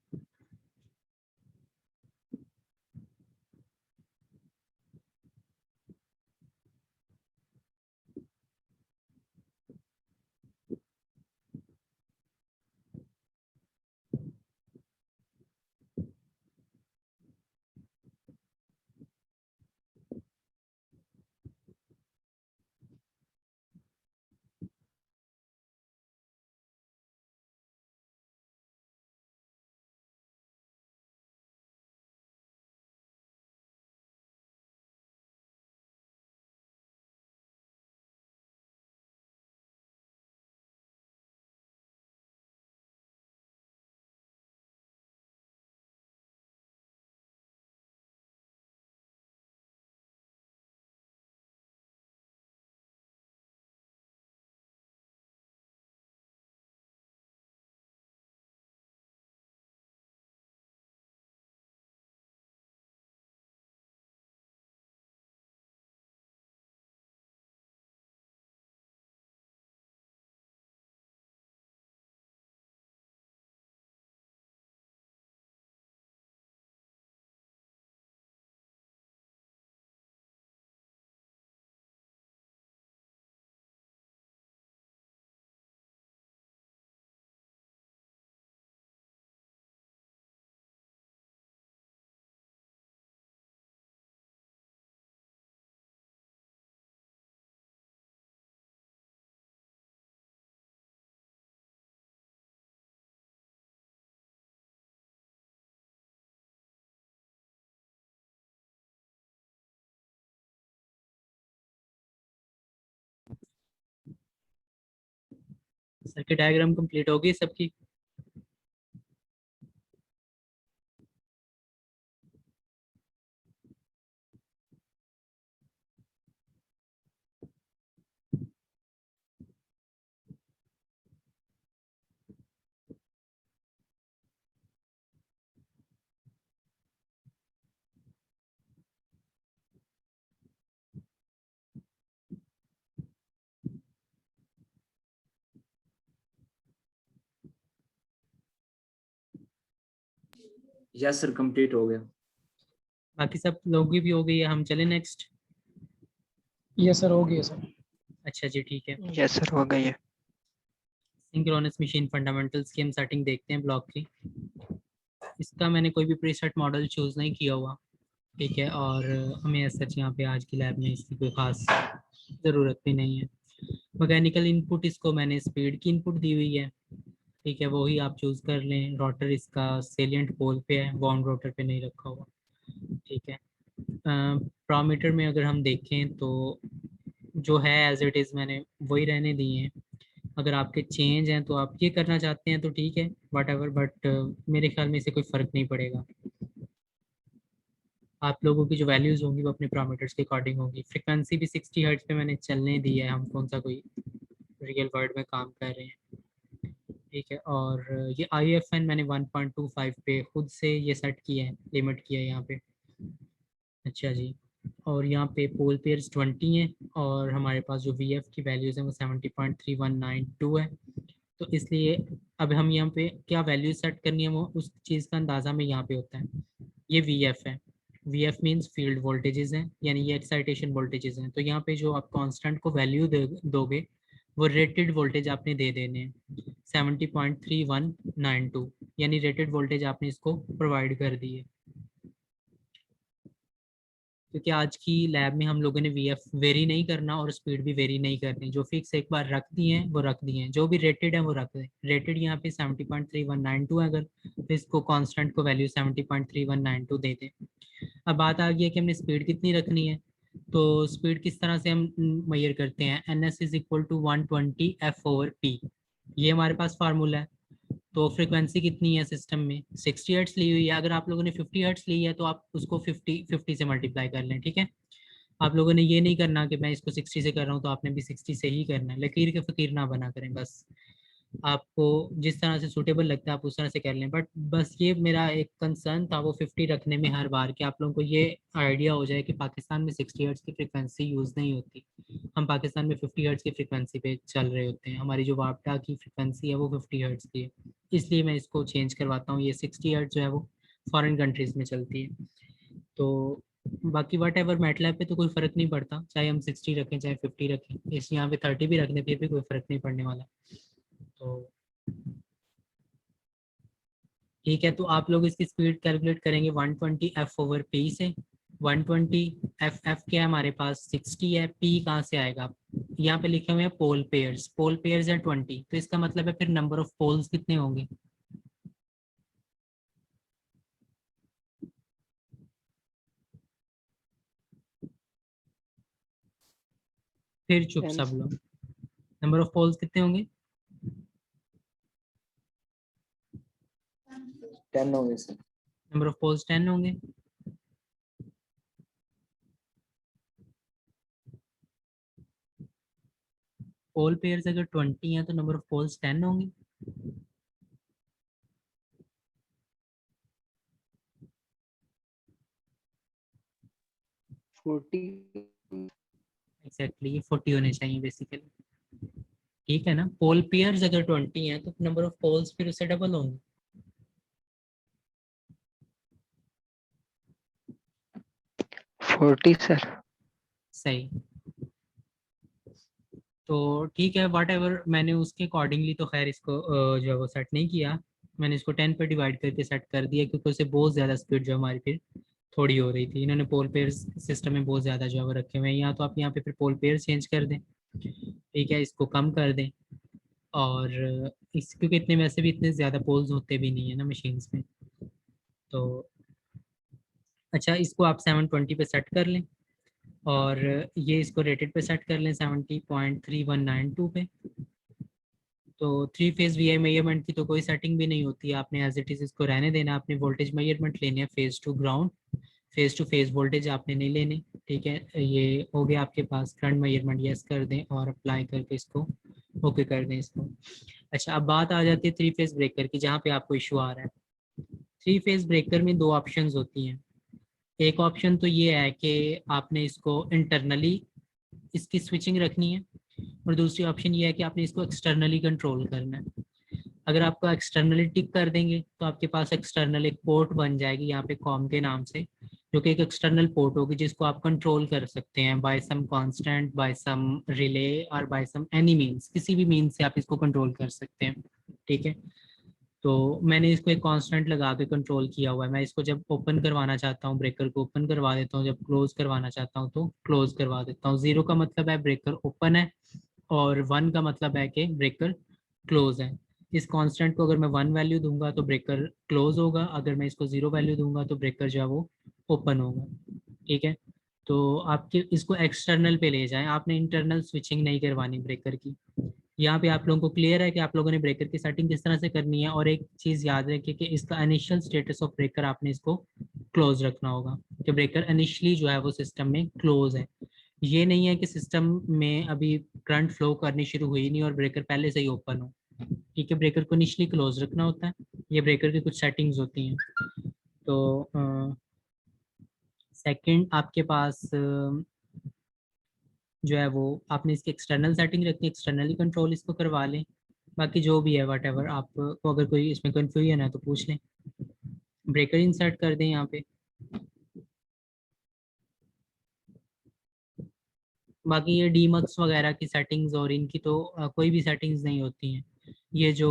A: सर्किट डायग्राम कंप्लीट होगी सबकी?
H: यस सर कंप्लीट हो गया।
A: बाकी सब लोगों की भी हो गई है, हम चले नेक्स्ट।
E: ये सर हो गया सर।
A: अच्छा जी, ठीक है।
C: यस सर हो गई है।
A: सिंक्रोनस मशीन फंडामेंटल्स की हम सेटिंग देखते हैं ब्लॉक की। इसका मैंने कोई भी प्रीसेट मॉडल चूज नहीं किया हुआ, ठीक है। और हमें सच यहाँ पे आज की लैब में इसकी कोई खास ज़रूरत भी नहीं है। मैकेनिकल इनपुट इसको मैंने स्पीड की इनपुट दी हुई है, ठीक है, वही आप चूज कर लें। रोटर इसका सेलिएंट पोल पे है, वाउंड रोटर पे नहीं रखा हुआ, ठीक है। पैरामीटर में अगर हम देखें तो जो है एज इट इज़ मैंने वही रहने दिए हैं। अगर आपके चेंज हैं तो आप ये करना चाहते हैं तो ठीक है, वट एवर, बट मेरे ख्याल में इससे कोई फ़र्क नहीं पड़ेगा। आप लोगों की जो वैल्यूज होंगी वो अपने पैरामीटर्स के अकॉर्डिंग होंगी। फ्रिक्वेंसी भी 60 हर्ट्ज पे मैंने चलने दी है, हम कौन सा कोई रियल वर्ल्ड में काम कर रहे हैं, ठीक है। और ये IFN मैंने 1.25 पे खुद से ये सेट किया है, लिमिट किया है यहाँ पे। अच्छा जी, और यहाँ पे पोल पेयर्स 20 हैं और हमारे पास जो VF की वैल्यूज़ हैं वो 70.3192 है। तो इसलिए अब हम यहाँ पे क्या वैल्यू सेट करनी है वो उस चीज़ का अंदाज़ा हमें यहाँ पे होता है। ये VF है, VF मीन्स फील्ड वोल्टेजेस हैं, यानी ये एक्साइटेशन वोल्टेजेस हैं। तो यहाँ पे जो आप कांस्टेंट को वैल्यू दोगे वो रेटेड वोल्टेज आपने दे देने हैं 70.3192, यानी रेटेड वोल्टेज आपने इसको प्रोवाइड कर दी है। क्योंकि आज की लैब में हम लोगों ने VF वेरी नहीं करना और स्पीड भी वेरी नहीं करनी, जो फिक्स एक बार रख दी हैं वो रख दी हैं, जो भी रेटेड है वो रख दें। रेटेड यहाँ पे 70.3192 है, अगर तो इसको कांस्टेंट को वैल्यू 70.3192 दे दें। अब बात आ गई है कि हमने स्पीड कितनी रखनी है। तो स्पीड किस तरह से हम मेजर करते हैं, NS is equal to 120 F/P, ये हमारे पास फार्मूला है। तो फ्रीक्वेंसी कितनी है सिस्टम में, 60 हर्ट्ज ली हुई है। अगर आप लोगों ने 50 हर्ट्ज ली है तो आप उसको 50 से मल्टीप्लाई कर लें, ठीक है। आप लोगों ने ये नहीं करना कि मैं इसको 60 से कर रहा हूँ तो आपने भी 60 से ही करना है, लकीर के फकीर ना बना करें। बस आपको जिस तरह से सूटेबल लगता है आप उस तरह से कर लें। बट बस ये मेरा एक कंसर्न था वो 50 रखने में हर बार, कि आप लोगों को ये आइडिया हो जाए कि पाकिस्तान में 60 हर्ट्ज की फ्रिक्वेंसी यूज़ नहीं होती, हम पाकिस्तान में 50 हर्ट्ज की फ्रिक्वेंसी पे चल रहे होते हैं। हमारी जो वापटा की फ्रिक्वेंसी है वो 50 हर्ट्ज की है, इसलिए मैं इसको चेंज करवाता हूँ। ये 60 हर्ट्ज जो है वो फॉरेन कंट्रीज़ में चलती है। तो बाकी वट एवर मैटलैब पे तो कोई फ़र्क नहीं पड़ता, चाहे हम 60 रखें चाहे 50 रखें, इस यहाँ पे 30 भी रखने पे भी कोई फ़र्क नहीं पड़ने वाला। तो ठीक है, तो आप लोग इसकी स्पीड कैलकुलेट करेंगे 120 F/P से। 120 F क्या है हमारे पास 60 है, P कहाँ से आएगा, यहाँ पे लिखे हुए हैं पोल पेयर्स, पोल पेयर्स है 20, तो इसका मतलब है फिर नंबर ऑफ पोल्स कितने होंगे, फिर चुप सब लोग, नंबर ऑफ पोल्स कितने होंगे,
F: 10 होंगे सर।
A: नंबर ऑफ पोल्स 10 होंगे। पोल पेयर्स अगर 20 हैं तो नंबर ऑफ पोल्स 10 होंगे। एग्जैक्टली 40 होने चाहिए बेसिकली, ठीक है ना। पोल पेयर्स अगर 20 हैं तो नंबर ऑफ पोल्स फिर उससे डबल होंगे।
C: 40 सर।
A: सही, तो ठीक है वट एवर, मैंने उसके अकॉर्डिंगली तो खैर इसको जो है वो सेट नहीं किया, मैंने इसको 10 पे डिवाइड करके सेट कर दिया, क्योंकि उससे बहुत ज़्यादा स्पीड जो हमारी फिर थोड़ी हो रही थी। इन्होंने पोल पेयर सिस्टम में बहुत ज़्यादा जो है वो रखे हुए हैं, या तो आप यहाँ पे फिर पोल पेयर चेंज कर दें, ठीक है, इसको कम कर दें। और इस क्योंकि इतने वैसे भी इतने ज़्यादा पोल्स होते भी नहीं है ना मशीन्स में। तो अच्छा, इसको आप 720 पे सेट कर लें और ये इसको रेटेड पे सेट कर लें 70.3192 पे। तो 3 फेज VI मेजरमेंट की तो कोई सेटिंग भी नहीं होती है, आपने एज इट इज़ इसको रहने देना। आपने वोल्टेज मेजरमेंट लेने हैं phase two ground, phase two phase voltage आपने नहीं लेने, ठीक है। ये हो गया आपके पास करंट मेजरमेंट, यस कर दें और अप्लाई करके इसको ओके कर दें इसको। अच्छा, अब बात आ जाती है 3 फेज ब्रेकर की, जहाँ पे आपको इशू आ रहा है। 3 फेज ब्रेकर में 2 ऑप्शंस होती हैं। एक ऑप्शन तो ये है कि आपने इसको इंटरनली इसकी स्विचिंग रखनी है, और दूसरी ऑप्शन ये है कि आपने इसको एक्सटर्नली कंट्रोल करना है। अगर आपको एक्सटर्नली टिक कर देंगे तो आपके पास एक्सटर्नल एक पोर्ट बन जाएगी यहाँ पे कॉम के नाम से, जो कि एक एक्सटर्नल पोर्ट होगी जिसको आप कंट्रोल कर सकते हैं बाय सम कांस्टेंट, बाय सम रिले और बाय सम एनी मींस, किसी भी मींस से आप इसको कंट्रोल कर सकते हैं, ठीक है। तो मैंने इसको एक कांस्टेंट लगा के कंट्रोल किया हुआ है। मैं इसको जब ओपन करवाना चाहता हूँ ब्रेकर को ओपन करवा देता हूँ, जब क्लोज करवाना चाहता हूँ तो क्लोज करवा देता हूँ। 0 का मतलब है ब्रेकर ओपन है और 1 का मतलब है कि ब्रेकर क्लोज है। इस कांस्टेंट को अगर मैं 1 वैल्यू दूंगा तो ब्रेकर क्लोज होगा, अगर मैं इसको 0 वैल्यू दूंगा तो ब्रेकर जो है वो ओपन होगा, ठीक है। तो आपके इसको एक्सटर्नल पे ले जाएं, आपने इंटरनल स्विचिंग नहीं करवानी ब्रेकर की। यहाँ पे आप लोगों को क्लियर है कि आप लोगों ने ब्रेकर की सेटिंग किस तरह से करनी है। और एक चीज़ याद रखिए कि इसका इनिशियल स्टेटस ऑफ ब्रेकर आपने इसको क्लोज रखना होगा कि ब्रेकर इनिशियली जो है वो सिस्टम में क्लोज है। ये नहीं है कि सिस्टम में अभी करंट फ्लो करनी शुरू हुई नहीं और ब्रेकर पहले से ही ओपन हो। ठीक है, ब्रेकर को इनिशियली क्लोज रखना होता है। ये ब्रेकर की कुछ सेटिंग्स होती हैं। तो सेकंड आपके पास जो है वो आपने इसकी एक्सटर्नल सेटिंग रखनी है, एक्सटर्नली कंट्रोल इसको करवा लें। बाकी जो भी है वट एवर, आपको अगर कोई इसमें कन्फ्यूजन है तो पूछ लें। ब्रेकर इंसर्ट कर दें यहाँ पे। बाकी ये डीमक्स वगैरह की सेटिंग्स और इनकी तो कोई भी सेटिंग्स नहीं होती हैं। ये जो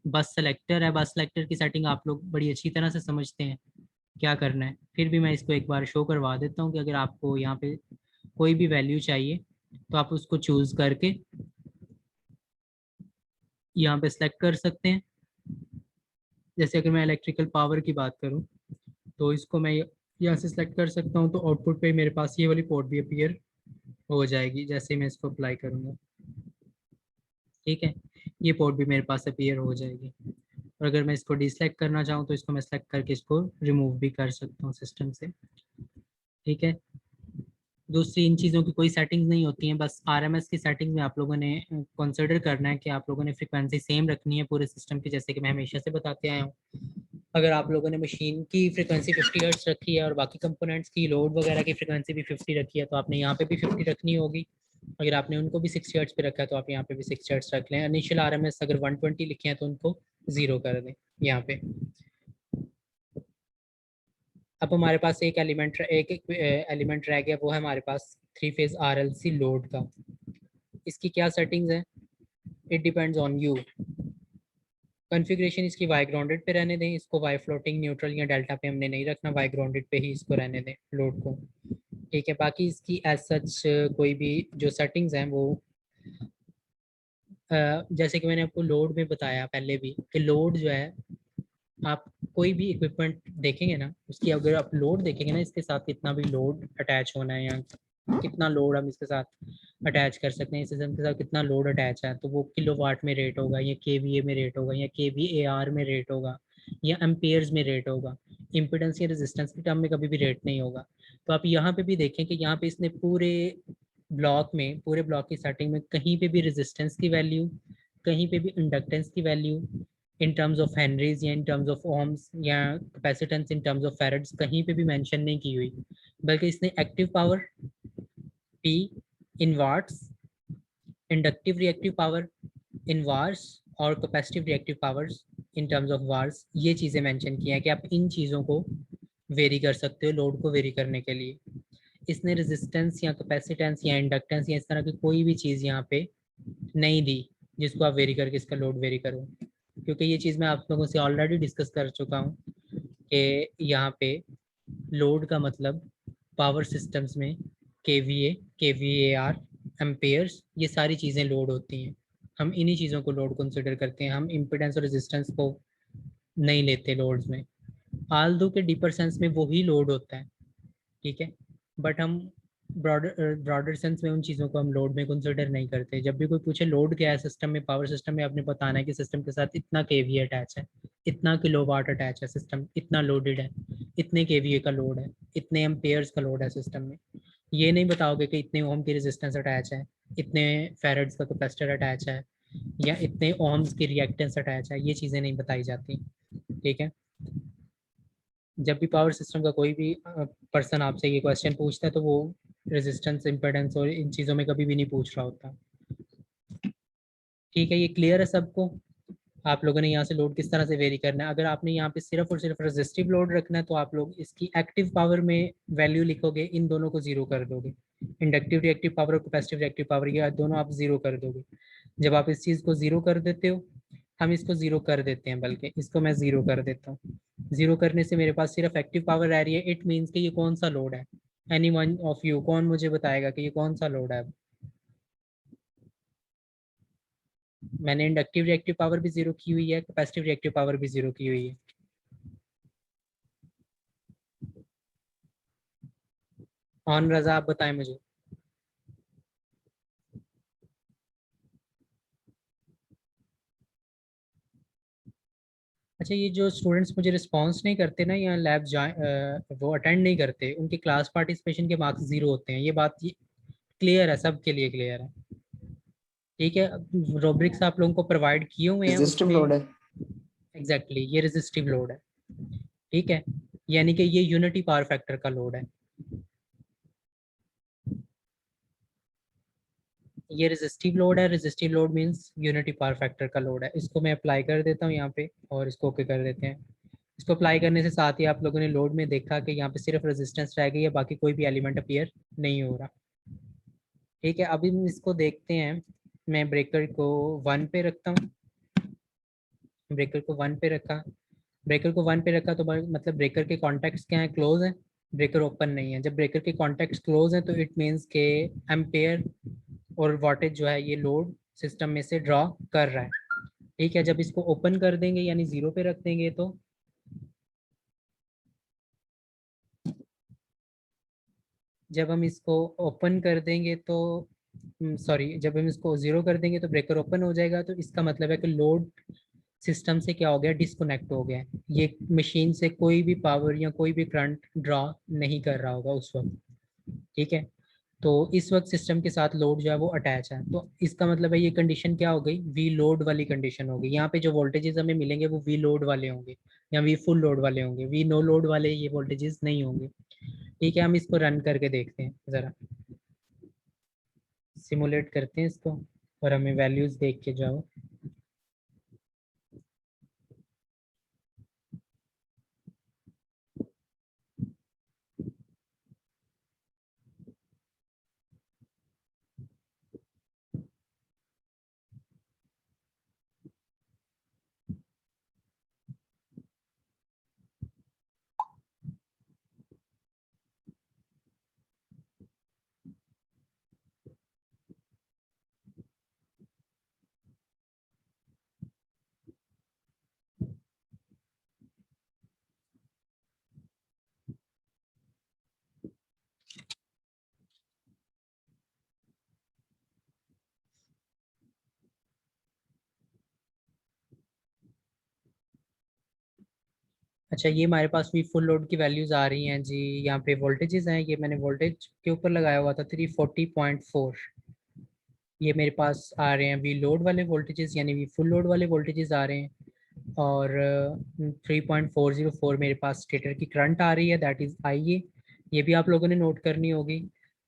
A: बस सेलेक्टर है, बस सेलेक्टर की सेटिंग आप लोग बड़ी अच्छी तरह से समझते हैं क्या करना है। फिर भी मैं इसको एक बार शो करवा देता हूँ कि अगर आपको यहाँ पे कोई भी वैल्यू चाहिए तो आप उसको चूज करके यहाँ पे सेलेक्ट कर सकते हैं। जैसे अगर मैं इलेक्ट्रिकल पावर की बात करूँ तो इसको मैं यहाँ से सेलेक्ट कर सकता हूँ, तो आउटपुट पे मेरे पास ये वाली पोर्ट भी अपीयर हो जाएगी जैसे मैं इसको अप्लाई करूँगा। ठीक है, ये पोर्ट भी मेरे पास अपीयर हो जाएगी। और अगर मैं इसको डिसलेक्ट करना चाहूँ तो इसको मैं सेलेक्ट करके इसको रिमूव भी कर सकता हूँ सिस्टम से। ठीक है, दूसरी इन चीज़ों की कोई सेटिंग्स नहीं होती हैं। बस आरएमएस की सेटिंग में आप लोगों ने कंसिडर करना है कि आप लोगों ने फ्रीक्वेंसी सेम रखनी है पूरे सिस्टम की, जैसे कि मैं हमेशा से बताते आया हूँ। अगर आप लोगों ने मशीन की फ्रीक्वेंसी 50 हर्ट्ज रखी है और बाकी कंपोनेंट्स की लोड वगैरह की फ्रीक्वेंसी भी 50 रखी है तो आपने यहाँ पे भी 50 रखनी होगी। अगर आपने उनको भी 60 हर्ट्ज पे रखा है तो आप यहाँ पे भी 60 हर्ट्ज रख लें। इनिशियल आरएमएस अगर 120 लिखे हैं तो उनको 0 कर दें यहाँ पे। अब हमारे पास एक एलिमेंट रह गया, वो है हमारे पास 3 फेज आरएलसी लोड का। इसकी क्या सेटिंग्स है? It depends on you. Configuration इसकी वाई ग्राउंडेड पे रहने दें, इसको वाई फ्लोटिंग, न्यूट्रल या डेल्टा पे हमने नहीं रखना, वाई ग्राउंडेड पे ही इसको रहने दें लोड को। ठीक है, बाकी इसकी एज सच कोई भी जो सेटिंग्स हैं वो जैसे कि मैंने आपको लोड में बताया पहले भी कि लोड जो है, आप कोई भी इक्विपमेंट देखेंगे ना, उसकी अगर आप लोड देखेंगे ना, इसके साथ कितना भी लोड अटैच होना है या कितना लोड हम इसके साथ अटैच कर सकते हैं, इस सिस्टम के साथ कितना लोड अटैच है, तो वो किलोवाट में रेट होगा या केवीए में रेट होगा या केवीएआर में रेट होगा या एम्पेयर्स में रेट होगा। इम्पिडेंस या रेजिस्टेंस के टर्म में कभी भी रेट नहीं होगा। तो आप यहाँ पे भी देखें कि यहाँ पे इसने पूरे ब्लॉक की सेटिंग में कहीं पे भी रेजिस्टेंस की वैल्यू, कहीं पे भी इंडक्टेंस की value in terms of henries या इन टर्म्स ऑफ ओम्स या capacitance in terms of farads कहीं पे भी मेंशन नहीं की हुई, बल्कि इसने active power P in watts, inductive reactive power in vars और capacitive reactive powers in terms of vars, ये चीज़ें मेंशन की हैं कि आप इन चीज़ों को वेरी कर सकते हो लोड को वेरी करने के लिए। इसने रेजिस्टेंस या कैपेसिटेंस या इंडक्टेंस या इस तरह की कोई भी चीज़ यहाँ पे नहीं दी जिसको आप वेरी करके इसका लोड वेरी करो, क्योंकि ये चीज़ मैं आप लोगों से ऑलरेडी डिस्कस कर चुका हूँ कि यहाँ पे लोड का मतलब पावर सिस्टम्स में केवीए, केवीएआर, एम्पेयर्स, ये सारी चीज़ें लोड होती हैं। हम इन्हीं चीज़ों को लोड कंसिडर करते हैं, हम इम्पिडेंस और रेजिस्टेंस को नहीं लेते लोड्स में। आल्दो के डीपर सेंस में वही लोड होता है, ठीक है, बट हम ब्रॉडर सेंस में उन चीज़ों को हम लोड में कंसिडर नहीं करते। जब भी कोई पूछे लोड क्या है सिस्टम में, पावर सिस्टम में, आपने बताना है कि सिस्टम के साथ इतना केवीए अटैच है, इतना किलोवाट अटैच है, सिस्टम इतना लोडेड है, इतने केवीए का लोड है, इतने एम्पेयर्स का लोड है सिस्टम में। ये नहीं बताओगे कि इतने ओम की रेजिस्टेंस अटैच है, इतने फैराड्स का कैपेसिटर अटैच है या इतने ओम्स की रिएक्टेंस अटैच है, ये चीज़ें नहीं बताई जाती। ठीक है, जब भी पावर सिस्टम का कोई भी पर्सन आपसे ये क्वेश्चन पूछता है तो वो रेजिस्टेंस, इम्पिडेंस और इन चीज़ों में कभी भी नहीं पूछ रहा होता। ठीक है, ये क्लियर है सबको? आप लोगों ने यहाँ से लोड किस तरह से वेरी करना है। अगर आपने यहाँ पे सिर्फ और सिर्फ रेजिस्टिव लोड रखना है तो आप लोग इसकी एक्टिव पावर में वैल्यू लिखोगे, इन दोनों को 0 कर दोगे। इंडक्टिव रिएक्टिव पावर और कैपेसिटिव रिएक्टिव पावर, ये दोनों आप 0 कर दोगे। जब आप इस चीज़ को 0 कर देते हो, हम इसको 0 कर देते हैं, बल्कि इसको मैं 0 कर देता हूँ। 0 करने से मेरे पास सिर्फ एक्टिव पावर रह रही है। इट मीन्स कि ये कौन सा लोड है? एनी वन ऑफ यू, कौन मुझे बताएगा कि ये कौन सा लोड है? मैंने इंडक्टिव रिएक्टिव पावर भी 0 की हुई है, कैपेसिटिव रिएक्टिव पावर भी 0 की हुई है। ऑन रजा, आप बताएं मुझे। अच्छा, ये जो स्टूडेंट्स मुझे रिस्पांस नहीं करते ना या लैब वो अटेंड नहीं करते, उनके क्लास पार्टिसिपेशन के मार्क्स 0 होते हैं। ये बात क्लियर है, सबके लिए क्लियर है। ठीक है, रोब्रिक्स आप लोगों को प्रोवाइड किए हुए हैं
C: रेजिस्टिव
A: उसके।
C: लोड है।
A: एग्जैक्टली, ये रेजिस्टिव लोड है। ठीक है, यानी कि ये यूनिटी पावर फैक्टर का लोड है। ये रेजिस्टिव लोड है। Resistive load means unity power factor का लोड है। इसको मैं अप्लाई कर देता हूँ यहाँ पे और इसको ओके कर देते हैं। इसको अप्लाई करने से साथ ही आप लोगों ने लोड में देखा कि यहाँ पे सिर्फ रेजिस्टेंस रह गई है, बाकी कोई भी एलिमेंट अपीयर नहीं हो रहा। ठीक है, अभी हम इसको देखते हैं। मैं ब्रेकर को 1 पे रखता हूँ। ब्रेकर को 1 पे रखा। ब्रेकर को 1 पे रखा तो मतलब ब्रेकर के कॉन्टैक्ट्स क्या है, क्लोज है। ब्रेकर ओपन नहीं है। जब ब्रेकर के कॉन्टैक्ट्स क्लोज हैं तो इट मीन्स के एम्पेयर और वोल्टेज जो है ये लोड सिस्टम में से ड्रॉ कर रहा है। ठीक है, जब इसको ओपन कर देंगे यानी 0 पे रख देंगे तो जब हम इसको ओपन कर देंगे तो सॉरी, जब हम इसको 0 कर देंगे तो ब्रेकर ओपन हो जाएगा। तो इसका मतलब है कि लोड सिस्टम से क्या हो गया, डिस्कनेक्ट हो गया। ये मशीन से कोई भी पावर या कोई भी करंट ड्रॉ नहीं कर रहा होगा उस वक्त। ठीक है, तो इस वक्त सिस्टम के साथ लोड जो है वो अटैच है। तो इसका मतलब है ये कंडीशन क्या हो गई, वी लोड वाली कंडीशन होगी। यहाँ पे जो वोल्टेजेस हमें मिलेंगे वो वी लोड वाले होंगे या वी फुल लोड वाले होंगे। वी नो लोड वाले ये वोल्टेजेस नहीं होंगे। ठीक है, हम इसको रन करके देखते हैं, ज़रा सिमुलेट करते हैं इसको और हमें वैल्यूज देख के जाओ। अच्छा, ये हमारे पास भी फुल लोड की वैल्यूज आ रही हैं जी। यहाँ पे वोल्टेजेस हैं, ये मैंने वोल्टेज के ऊपर लगाया हुआ था 340.4। ये मेरे पास आ रहे हैं वी लोड वाले वोल्टेजेस यानी वी फुल लोड वाले वोल्टेजेस आ रहे हैं। और 3.404 मेरे पास स्टेटर की करंट आ रही है, दैट इज आई। ये भी आप लोगों ने नोट करनी होगी।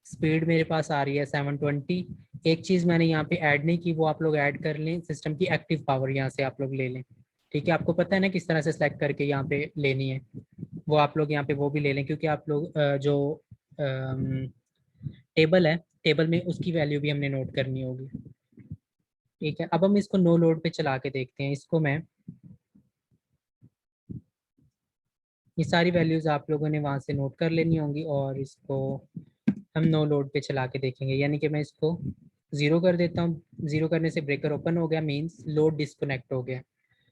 A: स्पीड मेरे पास आ रही है 720। एक चीज़ मैंने यहाँ पे ऐड नहीं की, वो आप लोग ऐड कर लें, सिस्टम की एक्टिव पावर यहाँ से आप लोग ले लें। ठीक है, आपको पता है ना किस तरह से सेलेक्ट करके यहाँ पे लेनी है, वो आप लोग यहाँ पे वो भी ले लें, क्योंकि आप लोग जो टेबल है, टेबल में उसकी वैल्यू भी हमने नोट करनी होगी। ठीक है, अब हम इसको नो लोड पे चला के देखते हैं। इसको मैं ये सारी वैल्यूज आप लोगों ने वहाँ से नोट कर लेनी होंगी और इसको हम नो लोड पे चला के देखेंगे। यानी कि मैं इसको 0 कर देता हूँ। 0 करने से ब्रेकर ओपन हो गया, मीन्स लोड डिस्कनेक्ट हो गया।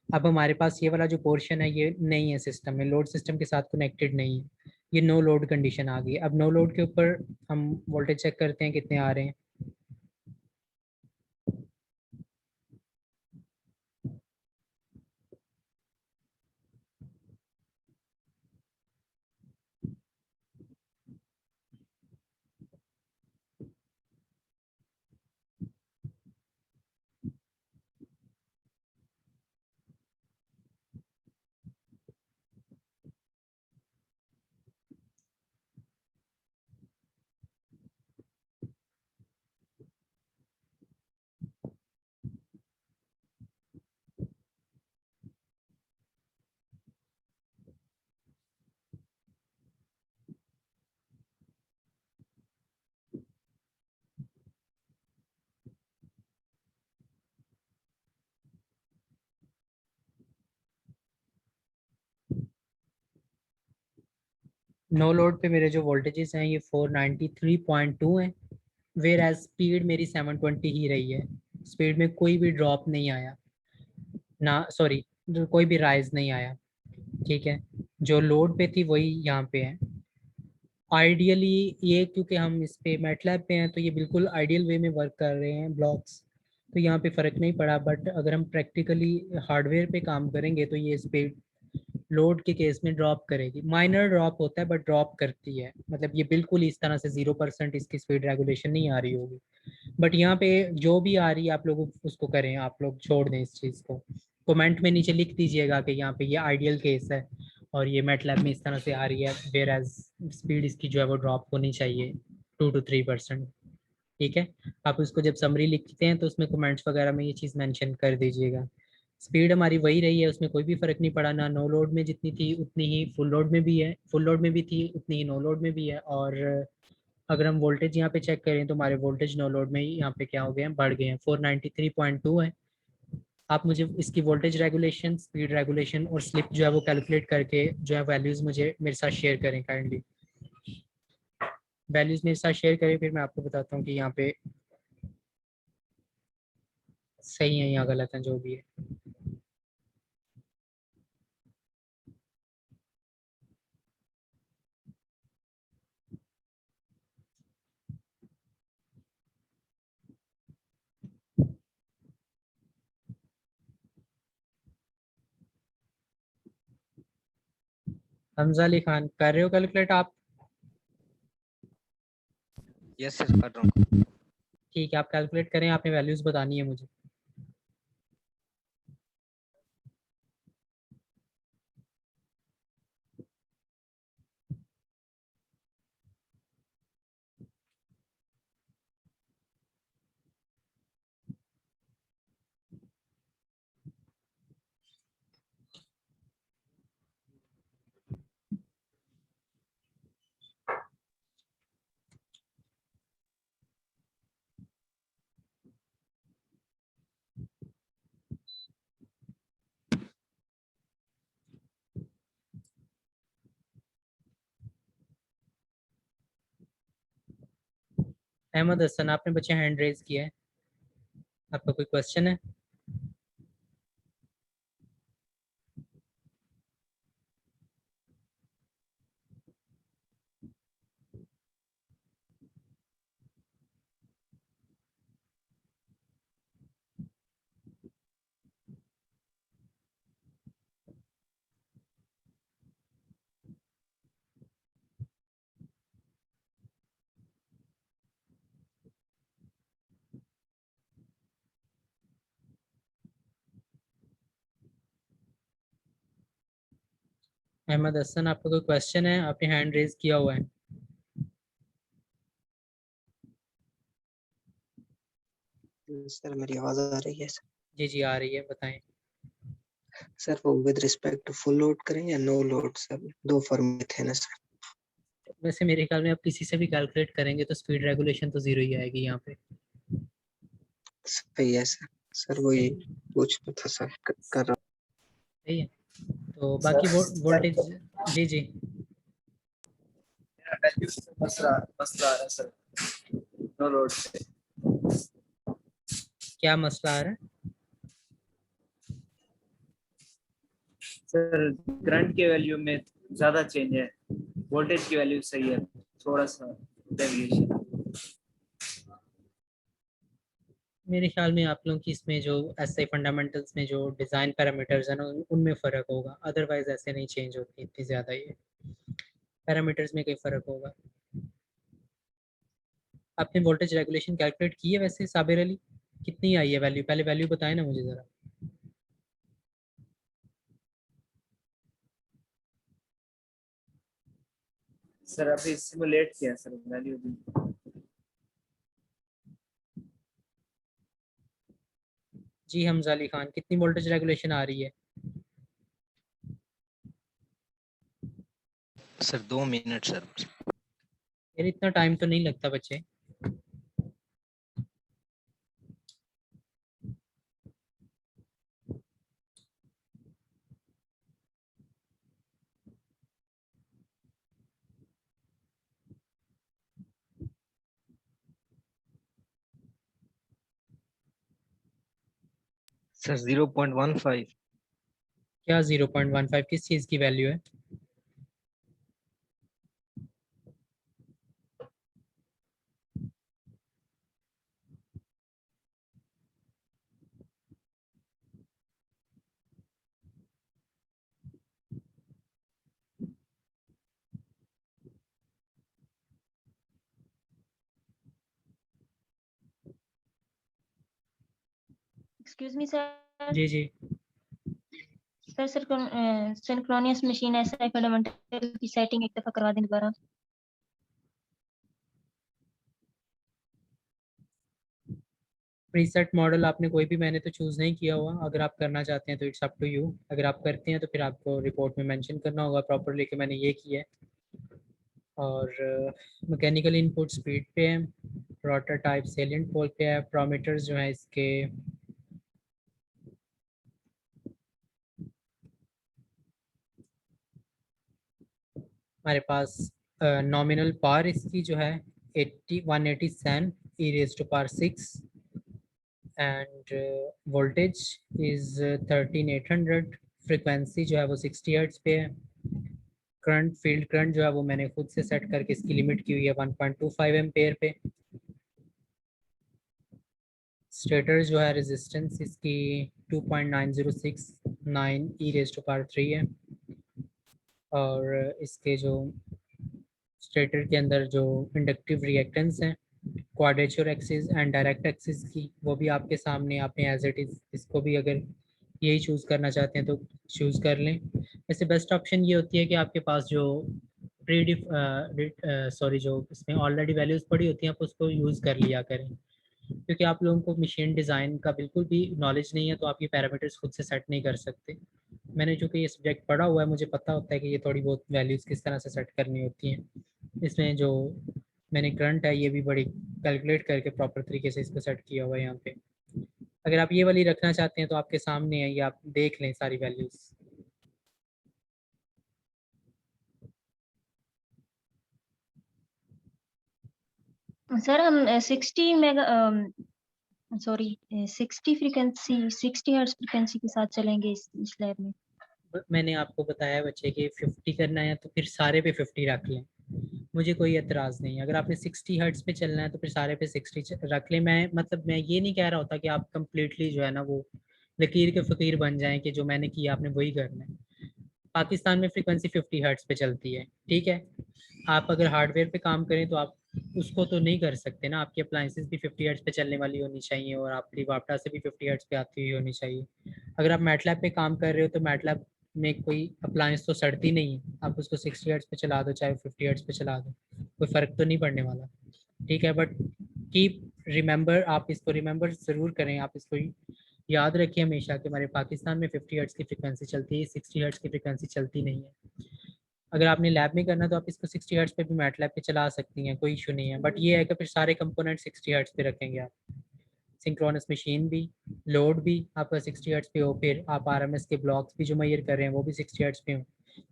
A: अब हमारे पास ये वाला जो पोर्शन है ये नहीं है सिस्टम में, लोड सिस्टम के साथ कनेक्टेड नहीं है। ये नो लोड कंडीशन आ गई। अब नो लोड के ऊपर हम वोल्टेज चेक करते हैं कितने आ रहे हैं। नो लोड पे मेरे जो वोल्टेजेस हैं ये 493.2 हैं, वेयर एज स्पीड मेरी 720 ही रही है। स्पीड में कोई भी ड्रॉप नहीं आया ना, सॉरी कोई भी राइज नहीं आया। ठीक है, जो लोड पे थी वही यहाँ पे है। आइडियली ये, क्योंकि हम इस पे मैटलैब पे हैं तो ये बिल्कुल आइडियल वे में वर्क कर रहे हैं ब्लॉक्स। तो यहाँ पे फ़र्क नहीं पड़ा, बट अगर हम प्रैक्टिकली हार्डवेयर पे काम करेंगे तो ये स्पीड लोड के केस में ड्रॉप करेगी। माइनर ड्रॉप होता है बट ड्रॉप करती है, मतलब ये बिल्कुल इस तरह से 0% इसकी स्पीड रेगुलेशन नहीं आ रही होगी। बट यहाँ पे जो भी आ रही है आप लोग उसको करें, आप लोग छोड़ दें इस चीज़ को। कमेंट में नीचे लिख दीजिएगा कि यहाँ पे ये आइडियल केस है और ये मैटलैब में इस तरह से आ रही है, वेयर एज स्पीड इसकी जो है वो ड्रॉप होनी चाहिए 2 to 3%। ठीक है, आप उसको जब समरी लिखते हैं तो उसमें कमेंट्स वगैरह में ये चीज़ मेंशन कर दीजिएगा। स्पीड हमारी वही रही है, उसमें कोई भी फ़र्क नहीं पड़ा, ना नो लोड में जितनी थी उतनी ही फुल लोड में भी है, फुल लोड में भी थी उतनी ही नो लोड में भी है। और अगर हम वोल्टेज यहाँ पे चेक करें तो हमारे वोल्टेज नो लोड में ही यहाँ पे क्या हो गए हैं, बढ़ गए हैं, 493.2 है। आप मुझे इसकी वोल्टेज रेगुलेशन, स्पीड रेगुलेशन और स्लिप जो है वो कैलकुलेट करके जो है वैल्यूज़ मुझे मेरे साथ शेयर करें काइंडली। वैल्यूज़ मेरे साथ शेयर करें, फिर मैं आपको बताता हूँ कि यहाँ पे सही है या गलत है जो भी है। हमजा अली खान, कर रहे हो कैलकुलेट आप?
F: यस सर कर रहा हूँ।
A: ठीक है, आप कैलकुलेट करें, आपने वैल्यूज़ बतानी है मुझे। अहमद हसन, आपने बच्चे हैंड रेज किया है, आपका कोई क्वेश्चन है? अहमद हसन, आपका कोई क्वेश्चन है? आपने हैंड रेज किया हुआ है।
C: सर मेरी आवाज आ रही है?
A: जी जी आ रही है, बताएं।
C: सर वो with respect to full load करें या नो लोड, सर दो फॉर्म थे ना सर।
A: वैसे मेरे ख्याल में आप किसी से भी कैलकुलेट करेंगे तो स्पीड रेगुलेशन तो जीरो ही आएगी यहाँ पे।
C: सही है सर। सर वही पूछना था सर, कर रहा
A: सही है, तो बाकी वोल्टेज। जी जी
G: मसला मसला आ रहा है सर, नो लोड से।
A: क्या मसला आ रहा है?
H: सर करंट के वैल्यू में ज्यादा चेंज है, वोल्टेज की वैल्यू सही है, थोड़ा सा डेविएशन।
A: मेरे ख्याल में आप लोगों की इसमें जो ऐसे फंडामेंटल्स में जो डिज़ाइन पैरामीटर्स है ना उनमें फ़र्क होगा, अदरवाइज ऐसे नहीं चेंज होती इतनी ज़्यादा, ये पैरामीटर्स में कई फ़र्क होगा। आपने वोल्टेज रेगुलेशन कैलकुलेट की है वैसे साबिर अली? कितनी आई है वैल्यू, पहले वैल्यू बताएं ना मुझे ज़रा।
H: सर अभी सिमुलेट किया सर वैल्यू भी।
A: जी हमजा अली खान, कितनी वोल्टेज रेगुलेशन आ रही है?
F: Sir 2 minute sir.
A: यार इतना टाइम तो नहीं लगता बच्चे।
F: सर 0.15।
A: क्या 0.15 किस चीज़ की वैल्यू है?
B: Excuse me sir.
A: जी जी
B: sir synchronous machine SI fundamental की सेटिंग एक दफा करवा दें दोबारा।
A: प्रीसेट मॉडल आपने कोई भी मैंने तो चूज़ नहीं किया हुआ, अगर आप करना चाहते हैं तो इट्स अप टू यू। अगर आप करते हैं तो फिर आपको रिपोर्ट में मेंशन करना होगा प्रॉपरली कि मैंने ये किया है। और मैकेनिकल इनपुट स्पीड पे है, रोटर टाइप सेलिएंट पोल पे है, पैरामीटर्स जो है इसके हमारे पास नॉमिनल पावर इसकी जो है 187 e raise to power 6 and voltage is 13800। Frequency जो है वो 60 हर्ट्ज पे है। करंट फील्ड करंट जो है वो मैंने खुद से सेट करके इसकी लिमिट की हुई है 1.25 एम्पेयर पे। स्टेटर जो है रेजिस्टेंस इसकी 2.9069 ई रेज़ टू पावर 3 है। और इसके जो स्टेटर के अंदर जो इंडक्टिव रिएक्टेंस हैं quadrature axis and direct axis की, वो भी आपके सामने आपने एज इट इज़ इसको भी अगर यही चूज़ करना चाहते हैं तो चूज़ कर लें। वैसे बेस्ट ऑप्शन ये होती है कि आपके पास जो जो इसमें ऑलरेडी वैल्यूज़ पड़ी होती हैं आप उसको यूज़ कर लिया करें, क्योंकि आप लोगों को मशीन डिज़ाइन का बिल्कुल भी नॉलेज नहीं है तो आप ये पैरामीटर्स खुद से सेट नहीं कर सकते। मैंने जो कि ये सब्जेक्ट पढ़ा हुआ है मुझे पता होता है कि ये थोड़ी बहुत वैल्यूज़ किस तरह से सेट करनी होती हैं। इसमें जो मैंने करंट है ये भी बड़ी कैलकुलेट करके प्रॉपर तरीके से इसको सेट किया हुआ है यहाँ पे। अगर आप ये वाली रखना चाहते हैं तो आपके सामने है, ये आप देख लें सारी वैल्यूज़।
B: सर हम 60 मेगा 60 फ्रीक्वेंसी 60 हर्ट्ज फ्रीक्वेंसी के साथ चलेंगे इस लैब में।
A: मैंने आपको बताया बच्चे कि 50 करना है तो फिर सारे पे 50 रख लें, मुझे कोई एतराज़ नहीं है। अगर आपने 60 हर्ट्ज पे चलना है तो फिर सारे पे 60 रख लें। मैं ये नहीं कह रहा होता कि आप कम्प्लीटली जो है ना वो लकीर के फ़कीर बन जाएं कि जो मैंने किया आपने वही करना है। पाकिस्तान में फ्रीक्वेंसी 50 हर्ट्ज पे चलती है, ठीक है। आप अगर हार्डवेयर पे काम करें तो आप उसको तो नहीं कर सकते ना, आपकी अप्लाइंसेस भी 50 हर्ट्ज पे चलने वाली होनी चाहिए और आपकी वापटा से भी 50 हर्ट्ज पे आती हुई होनी चाहिए। अगर आप मैटलैब पे काम कर रहे हो तो मैटलैब में कोई अप्लायंस तो सड़ती नहीं है, आप उसको 60 हर्ट्ज पे चला दो चाहे 50 हर्ट्ज पे चला दो, कोई फ़र्क तो नहीं पड़ने वाला, ठीक है। बट कीप रिमेंबर, आप इसको रिमेंबर ज़रूर करें, आप इसको याद रखिए हमेशा कि हमारे पाकिस्तान में 50 हर्ट्ज की फ्रिक्वेंसी चलती है, 60 हर्ट्ज की फ्रिक्वेंसी चलती नहीं है। अगर आपने लैब में करना तो आप इसको 60 हर्ट्ज पे भी मैटलैब पे चला सकती हैं, कोई इशू नहीं है। बट ये है कि फिर सारे कंपोनेंट 60 हर्ट्ज पे रखेंगे आप, सिंक्रोनस मशीन भी, लोड भी आपका 60 हर्ट्ज पे हो, फिर आप आरएमएस के ब्लॉक्स भी जो मेजर कर रहे हैं वो भी 60 हर्ट्ज पे हो।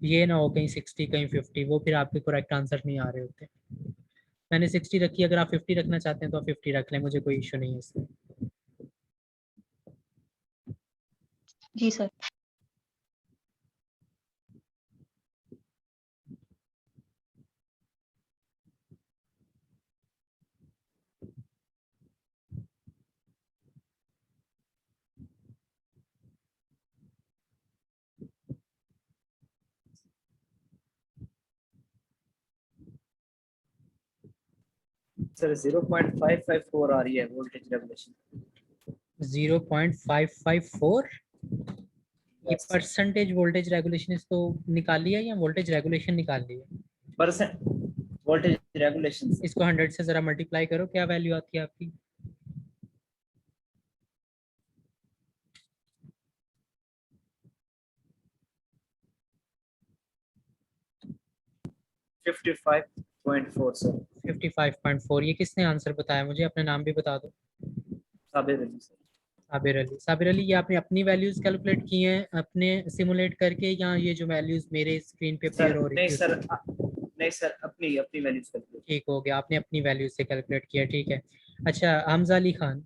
A: ये ना हो कहीं 60 कहीं 50, वो फिर आपके करेक्ट आंसर नहीं आ रहे होते। मैंने 60 रखी, अगर आप 50 रखना चाहते हैं तो आप 50 रख लें, मुझे कोई इशू नहीं है इसमें।
B: जी सर।
H: सर 0.554 आ रही है वोल्टेज रेगुलेशन।
A: 0.554 ये
H: Yes.
A: परसेंटेज वोल्टेज रेगुलेशन इसको निकाल लिया या वोल्टेज रेगुलेशन निकाल लिया?
H: Percent voltage regulation.
A: इसको 100 से ज़रा मल्टीप्लाई करो, क्या वैल्यू आती है आपकी?
H: 55.4 सर।
A: 55.4। ये किसने आंसर बताया मुझे? अपना नाम भी बता दो।
H: साबिर अली सर।
A: साबिर अली। साबिर अली, ये आपने अपनी वैल्यूज कैलकुलेट की हैं अपने सिमुलेट करके, या ये जो वैल्यूज मेरे स्क्रीन पे
H: सर
A: अपीयर हो रही
H: नहीं
A: थी?
H: सर नहीं सर अपनी अपनी वैल्यूज करते हैं।
A: ठीक हो गया, आपने अपनी वैल्यूज से कैलकुलेट किया, ठीक है। अच्छा हमजा अली खान।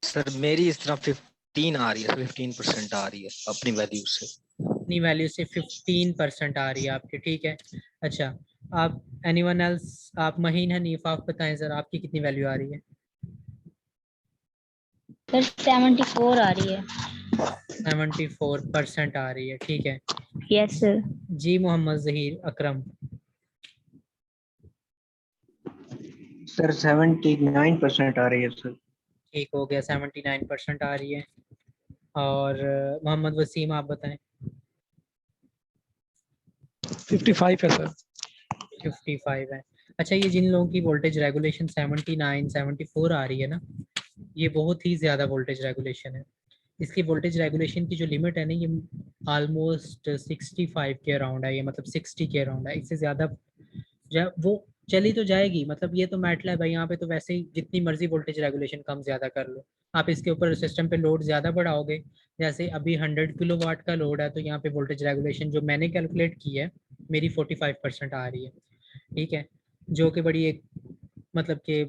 F: सर मेरी इस तरह 15 आ रही है, 15% आ रही है अपनी वैल्यू से।
A: अपनी वैल्यू से 15% आ रही है आपकी, ठीक है। अच्छा आप एनीवन एल्स, आप महीन हनीफ, आप बताएं सर आपकी कितनी वैल्यू आ रही है?
B: सर 74 आ रही है।
A: 74% आ रही है, ठीक है।
B: Yes sir.
A: जी मोहम्मद जहीर अकरम।
C: सर 79% आ रही है सर।
A: ठीक हो गया, 79% आ रही है। और मोहम्मद वसीम आप बताएं।
E: 55 है सर।
A: 55 है। अच्छा, ये जिन लोगों की वोल्टेज रेगुलेशन 79 74 आ रही है ना, ये बहुत ही ज़्यादा वोल्टेज रेगुलेशन है। इसकी वोल्टेज रेगुलेशन की जो लिमिट है ना, ये ऑलमोस्ट 65 के अराउंड है, ये मतलब 60 के अराउंड है। इससे ज़्यादा वो चली तो जाएगी, मतलब ये तो मैटलैब है, यहाँ पे तो वैसे ही जितनी मर्जी वोल्टेज रेगुलेशन कम ज़्यादा कर लो, आप इसके ऊपर सिस्टम पे लोड ज़्यादा बढ़ाओगे। जैसे अभी 100 किलोवाट का लोड है, तो यहाँ पे वोल्टेज रेगुलेशन जो मैंने कैलकुलेट की है मेरी 45% आ रही है। ठीक है, जो कि बड़ी एक मतलब कि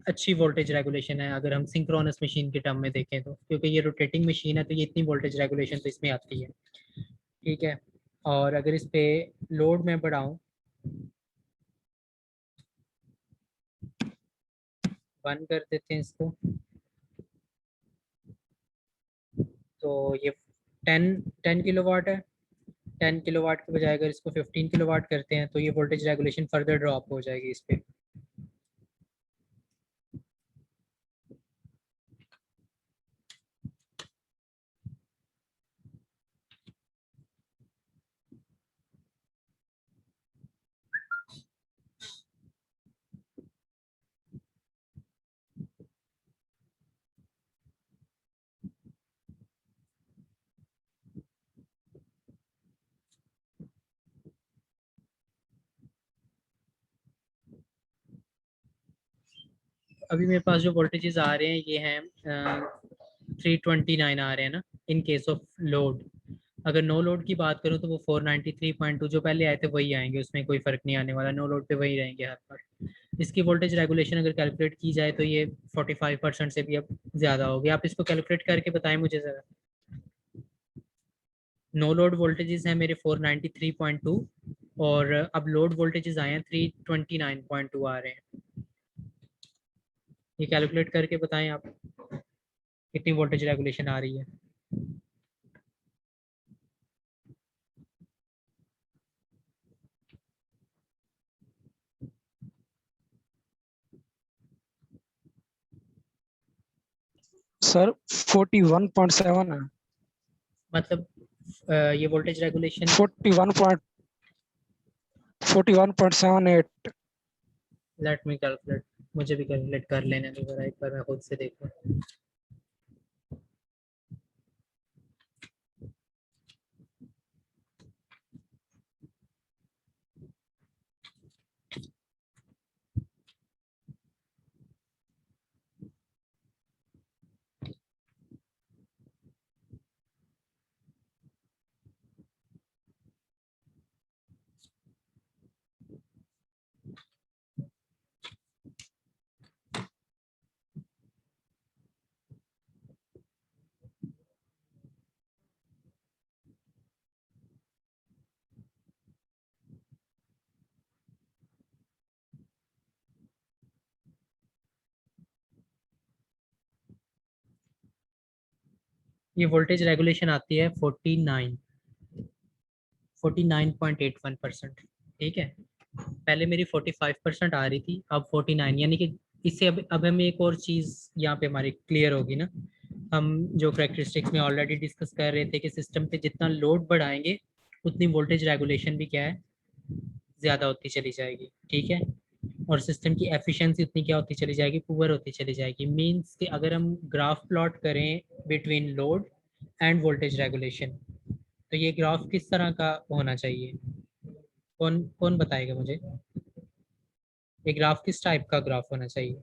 A: अच्छी वोल्टेज रेगुलेशन है अगर हम सिंक्रोनस मशीन के टर्म में देखें तो, क्योंकि ये रोटेटिंग मशीन है तो ये इतनी वोल्टेज रेगुलेशन तो इसमें आती है। ठीक है, और अगर इस पे लोड में बढ़ाऊं, बंद कर देते हैं इसको, तो ये 10 किलोवाट है। 10 किलोवाट के बजाय अगर इसको 15 किलोवाट करते हैं तो ये वोल्टेज रेगुलेशन फर्दर ड्रॉप हो जाएगी इस पे। अभी मेरे पास जो वोल्टेजेस आ रहे हैं ये हैं 329 आ रहे हैं ना, इन केस ऑफ लोड। अगर नो लोड की बात करूं तो वो 493.2 जो पहले आए थे वही आएंगे, उसमें कोई फर्क नहीं आने वाला, नो लोड पे वही रहेंगे हर बार। इसकी वोल्टेज रेगुलेशन अगर कैलकुलेट की जाए तो ये 45% से भी अब ज़्यादा होगी। आप इसको कैलकुलेट करके बताएं मुझे ज़रा। नो लोड वोल्टेजेस हैं मेरे 493.2 और अब लोड वोल्टेजेस आए हैं 329.2 आ रहे हैं। ये कैलकुलेट करके बताएं आप कितनी वोल्टेज रेगुलेशन आ रही है।
E: सर 41.7 है।
A: मतलब ये voltage regulation
E: 41.78।
A: Let me calculate, मुझे भी कैलकुलेट कर लेने दो जरा, एक बार मैं खुद से देखूं। ये वोल्टेज रेगुलेशन आती है 49.81%। ठीक है, पहले मेरी 45% आ रही थी, अब 49, यानी कि इससे अब हमें एक और चीज़ यहाँ पे हमारी क्लियर होगी ना। हम जो करेक्टरिस्टिक्स में ऑलरेडी डिस्कस कर रहे थे कि सिस्टम पे जितना लोड बढ़ाएंगे उतनी वोल्टेज रेगुलेशन भी क्या है, ज़्यादा होती चली जाएगी। ठीक है, और सिस्टम की एफिशिएंसी उतनी क्या होती चली जाएगी, पुअर होती चली जाएगी। मींस कि अगर हम ग्राफ प्लॉट करें between load end voltage regulation, तो ये ग्राफ किस तरह का होना चाहिए, कौन कौन बताएगा मुझे, ये ग्राफ किस टाइप का ग्राफ होना चाहिए।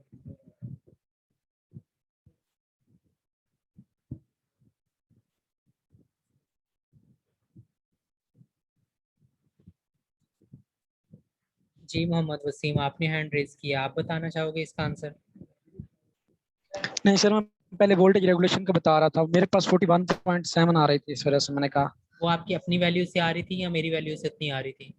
A: जी मोहम्मद वसीम, आपने हैंड रेज किया, आप बताना चाहोगे इसका आंसर।
E: नहीं सर, मैं पहले वोल्टेज रेगुलेशन का बता रहा था, मेरे पास 41.7 आ रही थी, इस वजह से मैंने कहा।
A: वो आपकी अपनी वैल्यू से आ रही थी या मेरी वैल्यू से इतनी आ रही थी।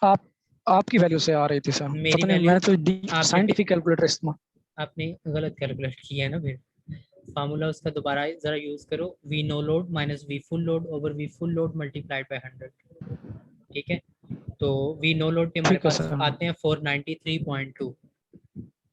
E: आप आपकी वैल्यू से आ रही थी सर,
A: मेरी
E: पता नहीं,
A: वैल्यू
E: मैंने तो साइंटिफिक कैलकुलेटर इस्तेमाल।
A: आपने गलत कैलकुलेट किया है ना, फिर फार्मूला उसका दोबारा जरा यूज करो, V no load minus V full load over V full load multiplied by 100। ठीक है, तो वी नो लोड के हमारे
E: ठीक है
A: पास
E: सर।
A: आते हैं 493.2।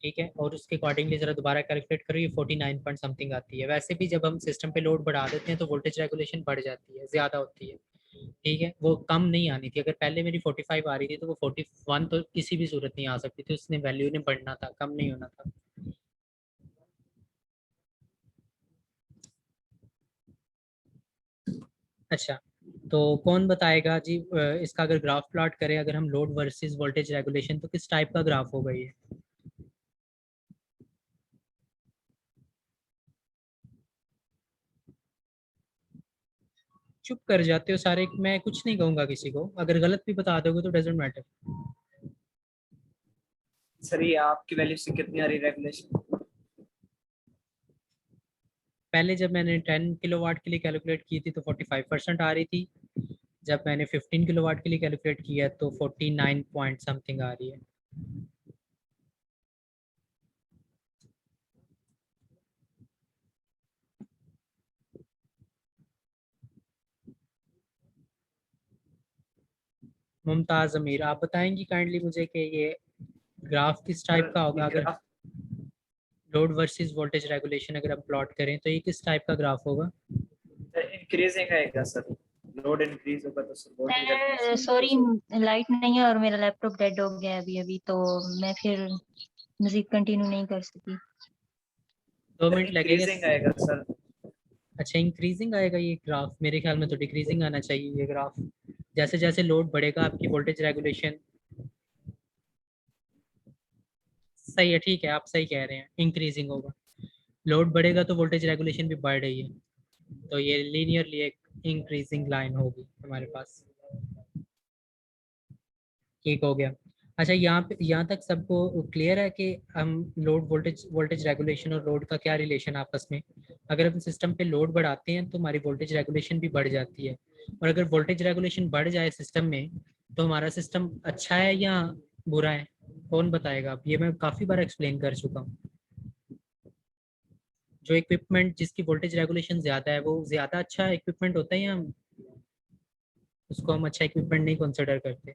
A: ठीक है, और उसके अकॉर्डिंगली जरा दोबारा कैलकुलेट करो, ये 49 पॉइंट समथिंग आती है। वैसे भी जब हम सिस्टम पे लोड बढ़ा देते हैं तो वोल्टेज रेगुलेशन बढ़ जाती है, ज़्यादा होती है, ठीक है। वो कम नहीं आनी थी, अगर पहले मेरी 45 आ रही थी तो वो 41 तो किसी भी सूरत नहीं आ सकती थी, उसने वैल्यू ने बढ़ना था, कम नहीं होना था। अच्छा, तो कौन बताएगा जी इसका अगर ग्राफ प्लॉट करें, अगर हम लोड वर्सेस वोल्टेज रेगुलेशन, तो किस टाइप का ग्राफ होगा ये? चुप कर जाते हो सारे, मैं कुछ नहीं कहूंगा किसी को, अगर गलत भी बता दोगे तो डजेंट मैटर।
H: सर ये आपकी वैल्यू से कितनी आ रही रेगुलेशन?
A: पहले जब मैंने 10 किलोवाट के लिए कैलकुलेट की थी तो 45% आ रही थी, जब मैंने 15 किलोवाट के लिए कैलकुलेट किया तो 49 पॉइंट समथिंग आ रही है। मुमताज अमीर, आप बताएंगी काइंडली मुझे कि ये ग्राफ किस टाइप का होगा, अगर लोड वर्सेस वोल्टेज रेगुलेशन अगर हम प्लॉट करें तो ये किस टाइप का ग्राफ होगा?
H: इंक्रीजिंग आएगा सर, लोड इंक्रीज होगा तो सर
B: सॉरी लाइट नहीं है और मेरा लैपटॉप डेड हो गया है अभी अभी, तो मैं फिर मजीद कंटिन्यू नहीं कर सकी।
A: 2 मिनट लगेंगे।
H: इंक्रीजिंग आएगा सर।
A: अच्छा, इंक्रीजिंग आएगा ये ग्राफ, मेरे ख्याल में तो डिक्रीजिंग आना चाहिए ये ग्राफ। जैसे जैसे लोड बढ़ेगा आपकी वोल्टेज रेगुलेशन, सही है, ठीक है, आप सही कह रहे हैं, इंक्रीजिंग होगा। लोड बढ़ेगा तो वोल्टेज रेगुलेशन भी बढ़ रही है, तो ये लीनियरली एक इंक्रीजिंग लाइन होगी हमारे पास। ठीक हो गया। अच्छा, यहाँ तक सबको क्लियर है कि हम लोड वोल्टेज रेगुलेशन और लोड का क्या रिलेशन आपस में? अगर हम सिस्टम पे लोड बढ़ाते हैं तो हमारी वोल्टेज रेगुलेशन भी बढ़ जाती है, और अगर वोल्टेज रेगुलेशन बढ़ जाए सिस्टम में तो हमारा सिस्टम अच्छा है या बुरा है? कौन बताएगा? अब ये मैं काफ़ी बार एक्सप्लेन कर चुका हूँ। जो इक्विपमेंट जिसकी वोल्टेज रेगुलेशन ज़्यादा है वो ज़्यादा अच्छा इक्विपमेंट होता है, या उसको हम अच्छा इक्विपमेंट नहीं कंसिडर करते?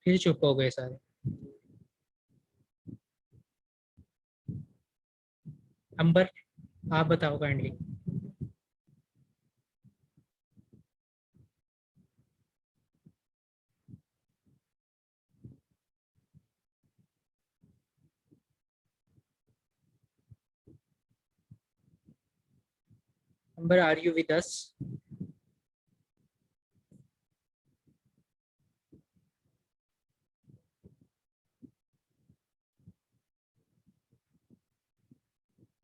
A: फिर चुप हो गए सारे। अंबर, आप बताओ kindly. Amber, are you with us?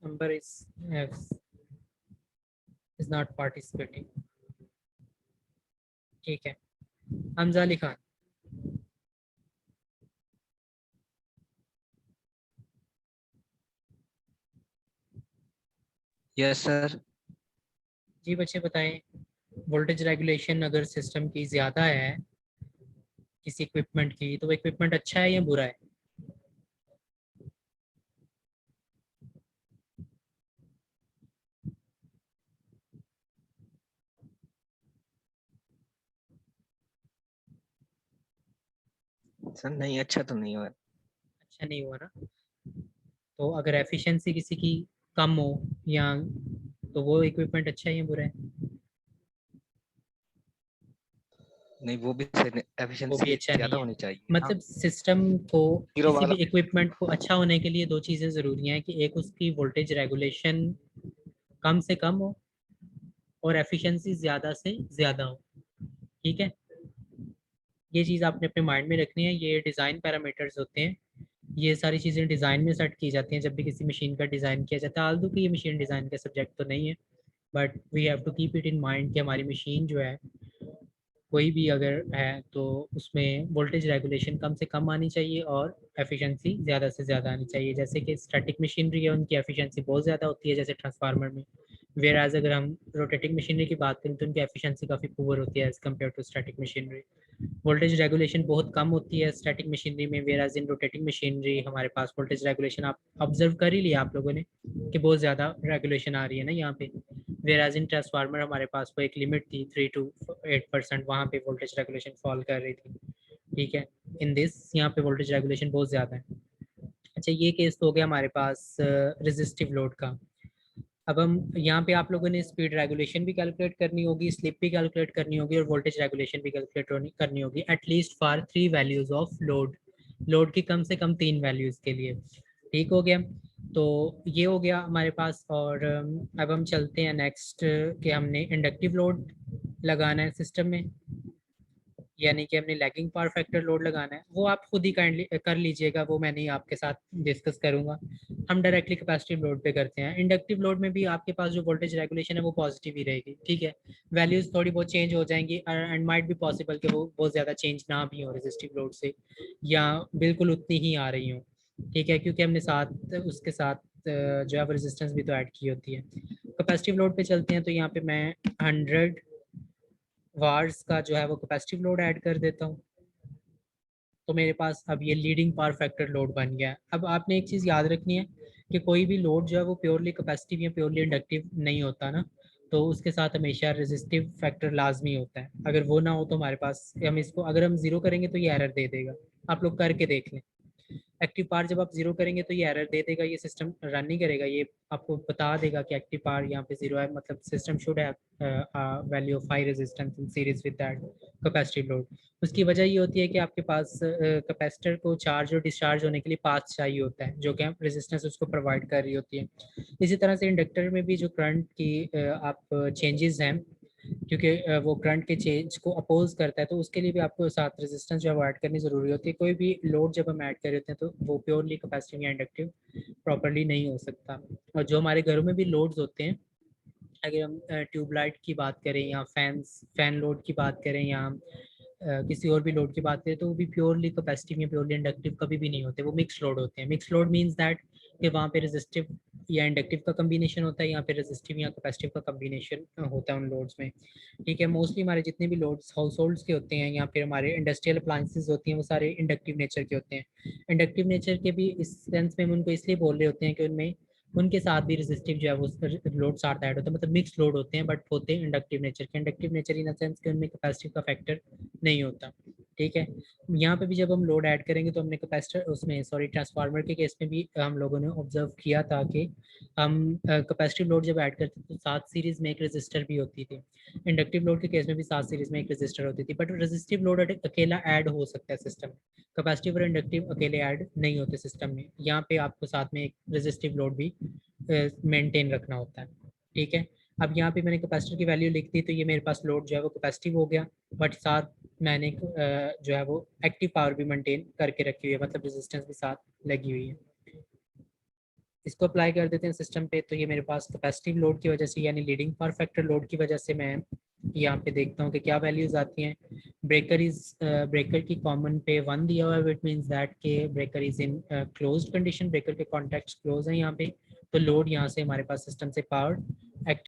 A: Amber is not participating. ठीक है, हमजा अली खान।
F: Yes sir.
A: जी बच्चे बताएं, वोल्टेज रेगुलेशन अगर सिस्टम की ज़्यादा है किसी इक्विपमेंट की, तो वो इक्विपमेंट अच्छा है या बुरा है?
F: सर नहीं, अच्छा तो नहीं हुआ।
A: अच्छा नहीं हुआ ना? तो अगर एफिशिएंसी किसी की कम हो या, तो वो इक्विपमेंट अच्छा है या बुरा है?
F: नहीं, वो भी
A: वो भी
F: एफिशिएंसी
A: अच्छा
F: ज्यादा
A: नहीं है।
F: होनी चाहिए।
A: मतलब सिस्टम को,
F: जीरो
A: किसी भी
F: वाला।
A: इक्विपमेंट को अच्छा होने के लिए दो चीज़ें ज़रूरी हैं, कि एक उसकी वोल्टेज रेगुलेशन कम से कम हो और एफिशिएंसी ज़्यादा से ज़्यादा हो, ठीक है। ये चीज़ आपने अपने माइंड में रखनी है, ये डिज़ाइन पैरामीटर्स होते हैं, ये सारी चीज़ें डिज़ाइन में सेट की जाती हैं जब भी किसी मशीन का डिज़ाइन किया जाता है। आल्दो कि ये मशीन डिज़ाइन का सब्जेक्ट तो नहीं है, but we have to keep it in mind कि हमारी मशीन जो है, कोई भी अगर है तो उसमें वोल्टेज रेगुलेशन कम से कम आनी चाहिए और एफिशिएंसी ज़्यादा से ज़्यादा आनी चाहिए। जैसे कि स्टैटिक मशीनरी है, उनकी एफिशिएंसी बहुत ज़्यादा होती है, जैसे ट्रांसफार्मर में। वेयर एज अगर हम रोटेटिंग मशीनरी की बात करें तो उनकी एफिशिएंसी काफ़ी पुअर होती है as compare to static machinery. Voltage regulation बहुत कम होती है स्टैटिक मशीनरी में, whereas in rotating machinery हमारे पास वोल्टेज रेगुलेशन, आप ऑब्जर्व कर ही लिया आप लोगों ने कि बहुत ज़्यादा रेगुलेशन आ रही है ना यहाँ पे। वेयर एज इन ट्रांसफार्मर हमारे पास वो एक लिमिट थी 3 to 8%, वहाँ पे वोल्टेज रेगुलेशन फॉल कर रही थी, ठीक है। इन दिस यहाँ पे वोल्टेज रेगुलेशन बहुत ज़्यादा है। अच्छा, ये केस तो हो गया हमारे पास रेजिस्टिव लोड का। अब हम यहाँ पे आप लोगों ने स्पीड रेगुलेशन भी कैलकुलेट करनी होगी, स्लिप भी कैलकुलेट करनी होगी और वोल्टेज रेगुलेशन भी कैलकुलेट करनी होगी, at least for 3 values of load की कम से कम 3 वैल्यूज के लिए। ठीक हो गया, तो ये हो गया हमारे पास। और अब हम चलते हैं नेक्स्ट कि हमने इंडक्टिव लोड लगाना है सिस्टम में, यानी कि हमने लैगिंग पावर फैक्टर लोड लगाना है। वो आप खुद ही काइंडली कर लीजिएगा, वो मैं नहीं आपके साथ डिस्कस करूंगा। हम डायरेक्टली कैपेसिटिव लोड पे करते हैं। इंडक्टिव लोड में भी आपके पास जो वोल्टेज रेगुलेशन है वो पॉजिटिव ही रहेगी, ठीक है। वैल्यूज थोड़ी बहुत चेंज हो जाएंगी एंड माइट बी पॉसिबल कि वो बहुत ज़्यादा चेंज ना भी हो रेजिस्टिव लोड से, या बिल्कुल उतनी ही आ रही हो, ठीक है, क्योंकि हमने साथ उसके साथ जो है रेजिस्टेंस भी तो ऐड की होती है। कैपेसिटिव लोड पे चलते हैं, तो यहाँ पे मैं 100 वाट्स का जो है वो कैपेसिटिव लोड ऐड कर देता हूँ। तो मेरे पास अब ये लीडिंग पावर फैक्टर लोड बन गया है। अब आपने एक चीज़ याद रखनी है कि कोई भी लोड जो है वो प्योरली कैपेसिटिव या प्योरली इंडक्टिव नहीं होता ना, तो उसके साथ हमेशा रेजिस्टिव फैक्टर लाजमी होता है। अगर वो ना हो तो हमारे पास, हम इसको अगर हम जीरो करेंगे तो ये एरर दे देगा। आप लोग करके देख लें, एक्टिव पावर जब आप जीरो करेंगे तो ये एरर दे देगा, ये सिस्टम रन नहीं करेगा, ये आपको बता देगा कि एक्टिव पावर यहाँ पे जीरो है, मतलब system should have value of high resistance in series with that capacitive load. उसकी वजह ये होती है कि आपके पास कैपेसिटर को चार्ज और डिस्चार्ज होने के लिए पाथ चाहिए होता है, जो कि रेजिस्टेंस उसको प्रोवाइड कर रही होती है। इसी तरह से इंडक्टर में भी जो करंट की आप चेंजेस हैं, क्योंकि वो करंट के चेंज को अपोज करता है, तो उसके लिए भी आपको साथ रेजिस्टेंस जो है वो ऐड करनी ज़रूरी होती है। कोई भी लोड जब हम ऐड कर रहे होते हैं तो वो प्योरली कैपेसिटिव या इंडक्टिव प्रॉपर्ली नहीं हो सकता। और जो हमारे घरों में भी लोड्स होते हैं, अगर हम ट्यूबलाइट की बात करें या फैन लोड की बात करें या किसी और भी लोड की बात करें, तो वो भी प्योरली कैपेसिटिव या प्योरली इंडक्टिव कभी भी नहीं होते, वो मिक्स लोड होते हैं। मिक्स लोड मींस दैट कि वहाँ पे रेजिस्टिव या इंडक्टिव का कम्बिनेशन होता है, यहाँ पे रेजिस्टिव या कैपेसिटिव का कम्बिनेशन होता है उन लोड्स में, ठीक है। मोस्टली हमारे जितने भी लोड्स हाउस होल्ड्स के होते हैं या फिर हमारे इंडस्ट्रियल अप्लायंसेस होती हैं, वो सारे इंडक्टिव नेचर के होते हैं। इंडक्टिव नेचर के भी इस सेंस में हम उनको इसलिए बोल रहे होते हैं कि उनमें उनके साथ भी रेजिस्टिव जो है वो लोड साथ ऐड होता है, मतलब मिक्स लोड होते हैं, बट होते हैं इंडक्टिव नेचर के। Inductive nature in the sense कि उनमें कैपेसिटिव का फैक्टर नहीं होता, ठीक है। यहाँ पे भी जब हम लोड ऐड करेंगे तो हमने कैपेसिटर उसमें ट्रांसफार्मर के केस में भी हम लोगों ने ऑब्जर्व किया था कि हम कैपेसिटिव लोड जब ऐड करते थे तो साथ सीरीज में एक रेजिस्टर भी होती थी। इंडक्टिव लोड के केस में भी साथ सीरीज में एक रेजिस्टर होती थी, बट रेजिस्टिव लोड अकेला ऐड हो सकता है सिस्टम में, कैपेसिटिव और इंडक्टिव अकेले ऐड नहीं होते सिस्टम में। यहाँ पे आपको साथ में एक रेजिस्टिव लोड भी मेंटेन रखना होता है, ठीक है। अब यहाँ पे मैंने कैपेसिटर की वैल्यू लिख दी, तो ये मेरे पास लोड जो है वो कैपेसिटिव हो गया, बट साथ मैंने जो है वो एक्टिव पावर भी मेंटेन करके रखी हुई है, मतलब रेजिस्टेंस भी साथ लगी हुई है। इसको अप्लाई कर देते हैं सिस्टम पे, तो ये मेरे पास कैपेसिटिव लोड की वजह से यानी लीडिंग पावर फैक्टर लोड की वजह से मैं यहाँ पे देखता हूँ कि क्या वैल्यूज आती हैं। ब्रेकर की कॉमन पे 1 दिया हुआ है, इट मींस दैट के breaker is in closed condition, breaker के कॉन्टैक्ट्स क्लोज हैं यहाँ पे, तो लोड यहाँ से हमारे पास सिस्टम से पावर